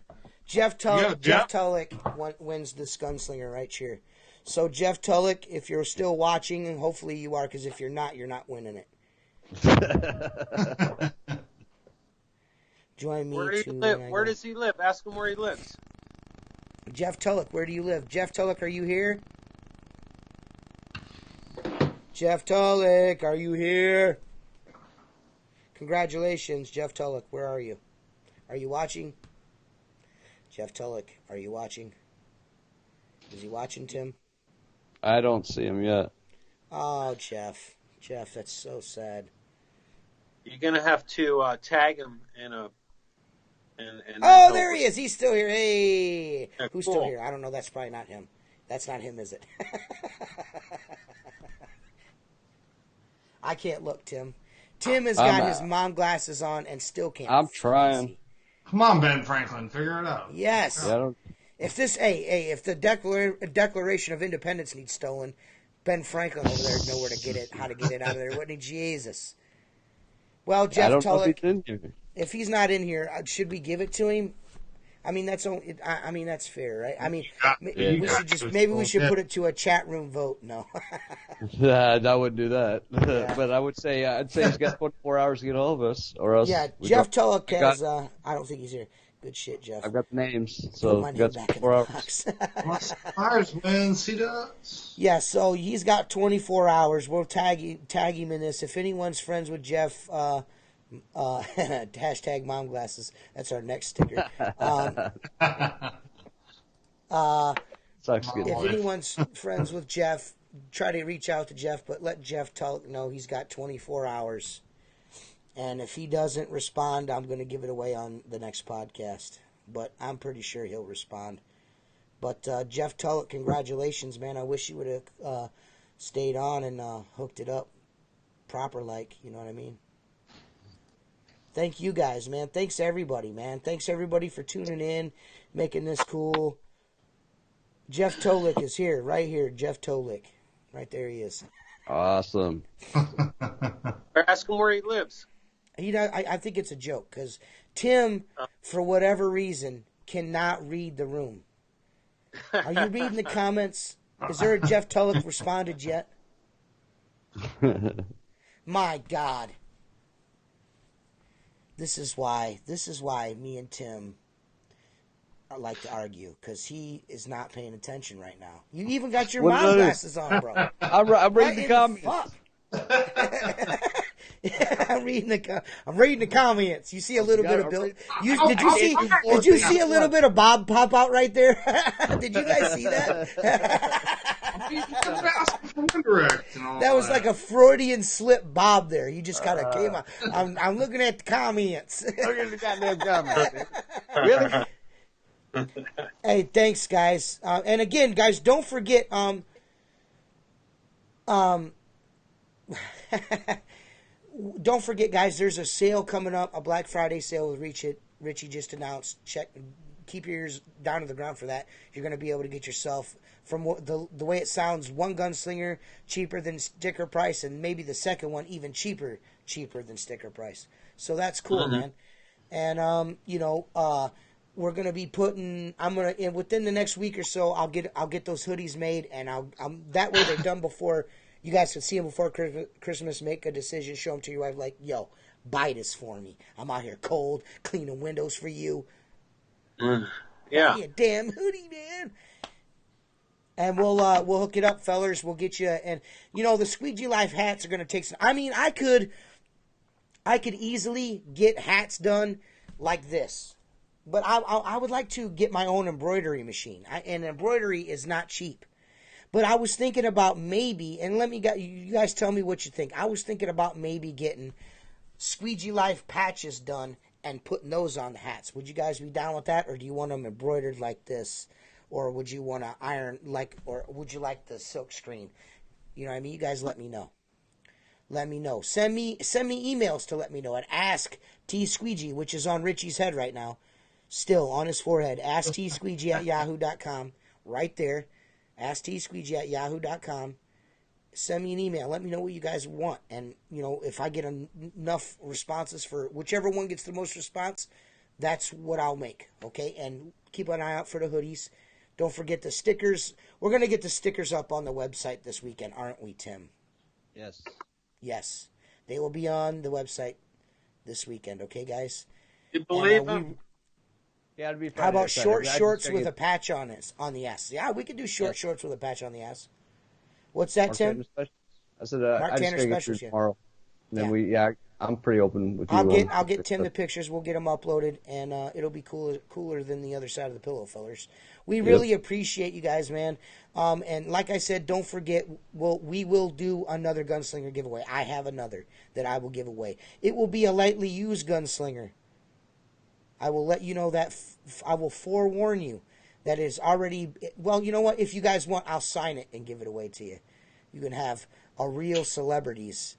B: Jeff Tulloch wins this Gunslinger right here. So Jeff Tulloch, if you're still watching, and hopefully you are, because if you're not winning it. Join me.
E: Where do you live? Where does he live? Ask him where he lives.
B: Jeff Tulloch, where do you live? Jeff Tulloch, are you here? Jeff Tulloch, are you here? Congratulations, Jeff Tulloch. Where are you? Are you watching? Jeff Tulloch, are you watching? Is he watching, Tim?
A: I don't see him yet.
B: Oh, Jeff. Jeff, that's so sad.
E: You're gonna have to tag him in a.
B: Oh, there he is. He's still here. Hey,
E: yeah,
B: who's
E: cool.
B: still here? I don't know. That's probably not him. That's not him, is it? I can't look, Tim. Tim has got his mom glasses on and still can't.
A: I'm trying.
B: See.
C: Come on, Ben Franklin, figure it out.
B: Yes.
A: Yeah,
B: If the Declaration of Independence needs stolen, Ben Franklin over there know where to get it, how to get it out of there, wouldn't he? Jesus. Well, Jeff Tulloch, if he's not in here, should we give it to him? I mean, that's fair, right? I mean, we should put it to a chat room vote. No.
A: I wouldn't do that. Yeah. But I'd say he's got 24 hours to get all of us, or else.
B: Yeah, Jeff Tulloch has. I don't think he's here. Good shit, Jeff.
A: I've got the names, so
B: I've got 24 hours.
C: Ours wins, he does.
B: Yeah, so he's got 24 hours. We'll tag him in this. If anyone's friends with Jeff, hashtag mom glasses. That's our next sticker. If anyone's friends with Jeff, try to reach out to Jeff, but let Jeff Tulloch know he's got 24 hours. And if he doesn't respond, I'm going to give it away on the next podcast. But I'm pretty sure he'll respond. But Jeff Tulloch, congratulations, man. I wish you would have stayed on and hooked it up proper like, you know what I mean? Thank you guys, man. Thanks everybody, man. Thanks everybody for tuning in, making this cool. Jeff Tulloch is here, right here. Jeff Tulloch. Right there he is.
A: Awesome.
E: Ask him where he lives.
B: I think it's a joke because Tim, for whatever reason, cannot read the room. Are you reading the comments? Is there a Jeff Tulloch responded yet? My God. This is why me and Tim like to argue, because he is not paying attention right now. You even got your mom glasses on, bro.
A: I'm reading the comments.
B: I'm reading the comments. You see a little bit of Bill. Did you see a little bit of Bob pop out right there? Did you guys see that? That was like a Freudian slip, Bob. There, you just kind of came out. I'm looking at the comments.
A: Look at the goddamn comments. Really?
B: Hey, thanks, guys. And again, guys, don't forget. Don't forget, guys, there's a sale coming up, a Black Friday sale with Richie just announced. Keep your ears down to the ground for that. You're going to be able to get yourself, from the way it sounds, one Gunslinger cheaper than sticker price, and maybe the second one even cheaper than sticker price. So that's cool, man. And we're going to be putting. Within the next week or so, I'll get those hoodies made, and that way they're done before. You guys can see them before Christmas. Make a decision. Show them to your wife. Like, yo, buy this for me. I'm out here cold, cleaning windows for you.
E: Yeah.
B: Buy a damn hoodie, man. And we'll hook it up, fellers. We'll get you. And the Squeegee Life hats are gonna take some. I mean, I could easily get hats done like this, but I would like to get my own embroidery machine. And embroidery is not cheap. But I was thinking about maybe, and you guys tell me what you think. I was thinking about maybe getting Squeegee Life patches done and putting those on the hats. Would you guys be down with that, or do you want them embroidered like this, or would you want to iron or would you like the silk screen? You know what I mean? You guys let me know. Let me know. Send me emails to let me know at AskTSqueegee, which is on Richie's head right now, still on his forehead. AskTSqueegee@yahoo.com, right there. AskTSqueegee@yahoo.com. Send me an email. Let me know what you guys want. And, if I get enough responses for whichever one gets the most response, that's what I'll make. Okay? And keep an eye out for the hoodies. Don't forget the stickers. We're going to get the stickers up on the website this weekend, aren't we, Tim?
A: Yes.
B: Yes. They will be on the website this weekend. Okay, guys?
E: You believe them?
A: Yeah, it'd be Friday.
B: How about short shorts with a patch on the ass? Yeah, we could do short shorts with a patch on the ass. What's that, Tim?
A: I I said
B: Mark
A: I just
B: Tanner
A: gotta get
B: specials,
A: through tomorrow. And then
B: yeah.
A: I'm pretty open with you.
B: I'll get Tim the pictures. We'll get them uploaded, and it'll be cooler than the other side of the pillow, fellers. We really appreciate you guys, man. And like I said, don't forget, we will do another Gunslinger giveaway. I have another that I will give away. It will be a lightly used Gunslinger. I will let you know that. I will forewarn you that is already. Well, you know what? If you guys want, I'll sign it and give it away to you. You can have a real celebrity's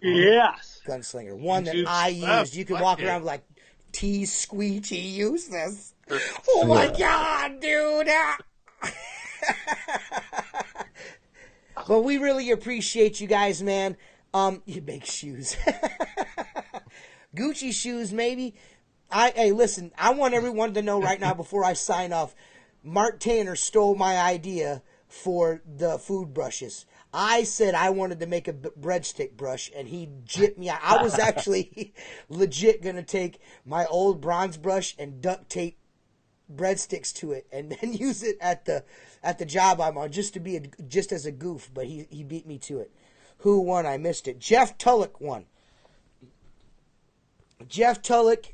B: Gunslinger. One that I used. You can walk around like, T Squeegee used this. Oh my God, dude. But we really appreciate you guys, man. You make shoes. Gucci shoes, maybe. Hey, listen, I want everyone to know right now before I sign off, Mark Tanner stole my idea for the food brushes. I said I wanted to make a breadstick brush, and he jipped me out. I was actually legit going to take my old bronze brush and duct tape breadsticks to it and then use it at the job I'm on just as a goof, but he beat me to it. Who won? I missed it. Jeff Tulloch won. Jeff Tulloch,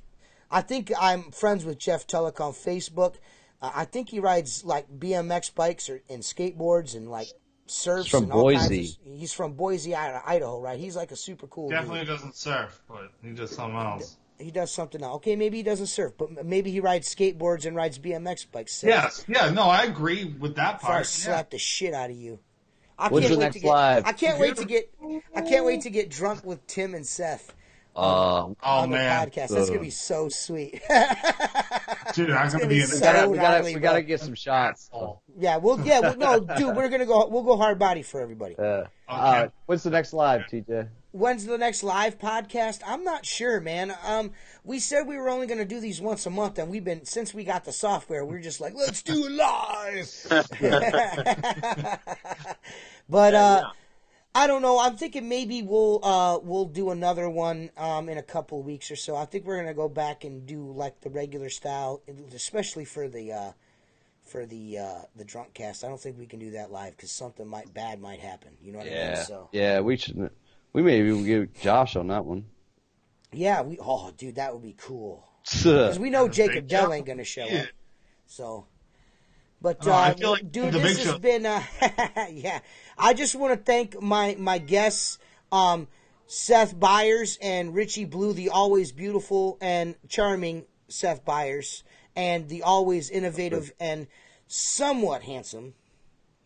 B: I think I'm friends with Jeff Tulloch on Facebook. I think he rides like BMX bikes and skateboards and like surfs.
A: From
B: and all
A: Boise.
B: kinds of, he's from Boise, Idaho, right? He's like a super cool
C: Definitely
B: dude.
C: doesn't surf, but he does something else.
B: He does something else. Okay, maybe he doesn't surf, but maybe he rides skateboards and rides BMX bikes.
C: Yes, yeah, no, I agree with that
B: Before I
C: part.
B: slap the shit out of you.
A: When's the next live?
B: I can't wait to get drunk with Tim and Seth.
C: Oh
B: on the
C: man,
B: podcast. That's gonna be so sweet.
C: dude, I'm gonna be in
B: so
C: the.
A: We gotta get some shots.
B: Yeah, we'll no, dude, we'll go hard body for everybody.
A: Okay. When's the next live, TJ?
B: When's the next live podcast? I'm not sure, man. We said we were only going to do these once a month, and since we got the software, we're just like, let's do it live. But I don't know. I'm thinking maybe we'll do another one in a couple of weeks or so. I think we're going to go back and do like the regular style, especially for the drunk cast. I don't think we can do that live because something bad might happen. You know what I mean? So
A: yeah, we should. We maybe will get Josh on that one.
B: Yeah, dude, that would be cool. Because we know Jacob Dell ain't gonna show up. So, but
C: I feel like
B: dude,
C: the
B: this
C: big
B: has
C: show.
B: been yeah. I just want to thank my guests, Seth Byers and Richie Blue, the always beautiful and charming Seth Byers, and the always innovative and somewhat handsome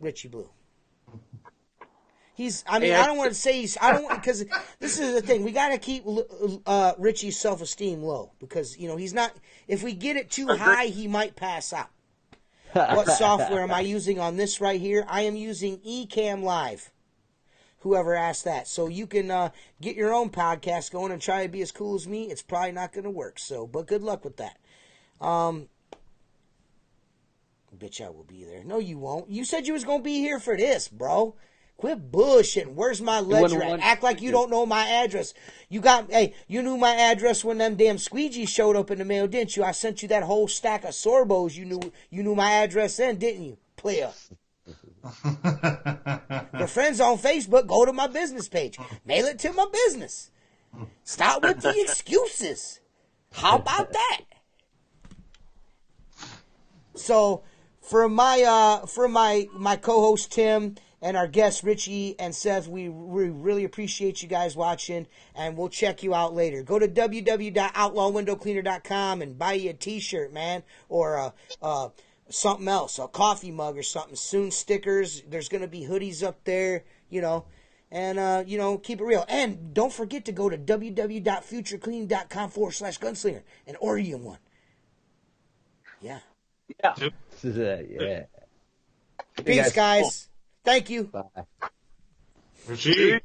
B: Richie Blue. I don't want to say because this is the thing. We got to keep Richie's self-esteem low because, he's not, if we get it too high, he might pass out. What software am I using on this right here? I am using Ecamm Live. Whoever asked that. So you can get your own podcast going and try to be as cool as me. It's probably not going to work. But good luck with that. Bitch, I will be there. No, you won't. You said you was going to be here for this, bro. Quit bullshitting. Where's my ledger at? Act like you don't know my address. You knew my address when them damn squeegees showed up in the mail, didn't you? I sent you that whole stack of sorbos. You knew my address then, didn't you? Player. Your friends on Facebook, go to my business page. Mail it to my business. Stop with the excuses. How about that? So, for my co-host Tim and our guests Richie and Seth, we really appreciate you guys watching, and we'll check you out later. Go to www.outlawwindowcleaner.com and buy you a t-shirt, man, or something else, a coffee mug or something. Soon stickers. There's going to be hoodies up there, and keep it real. And don't forget to go to www.futureclean.com/gunslinger and order you one. Yeah.
A: Yeah.
B: Peace, guys. Thank you.
A: Bye.
C: Richie.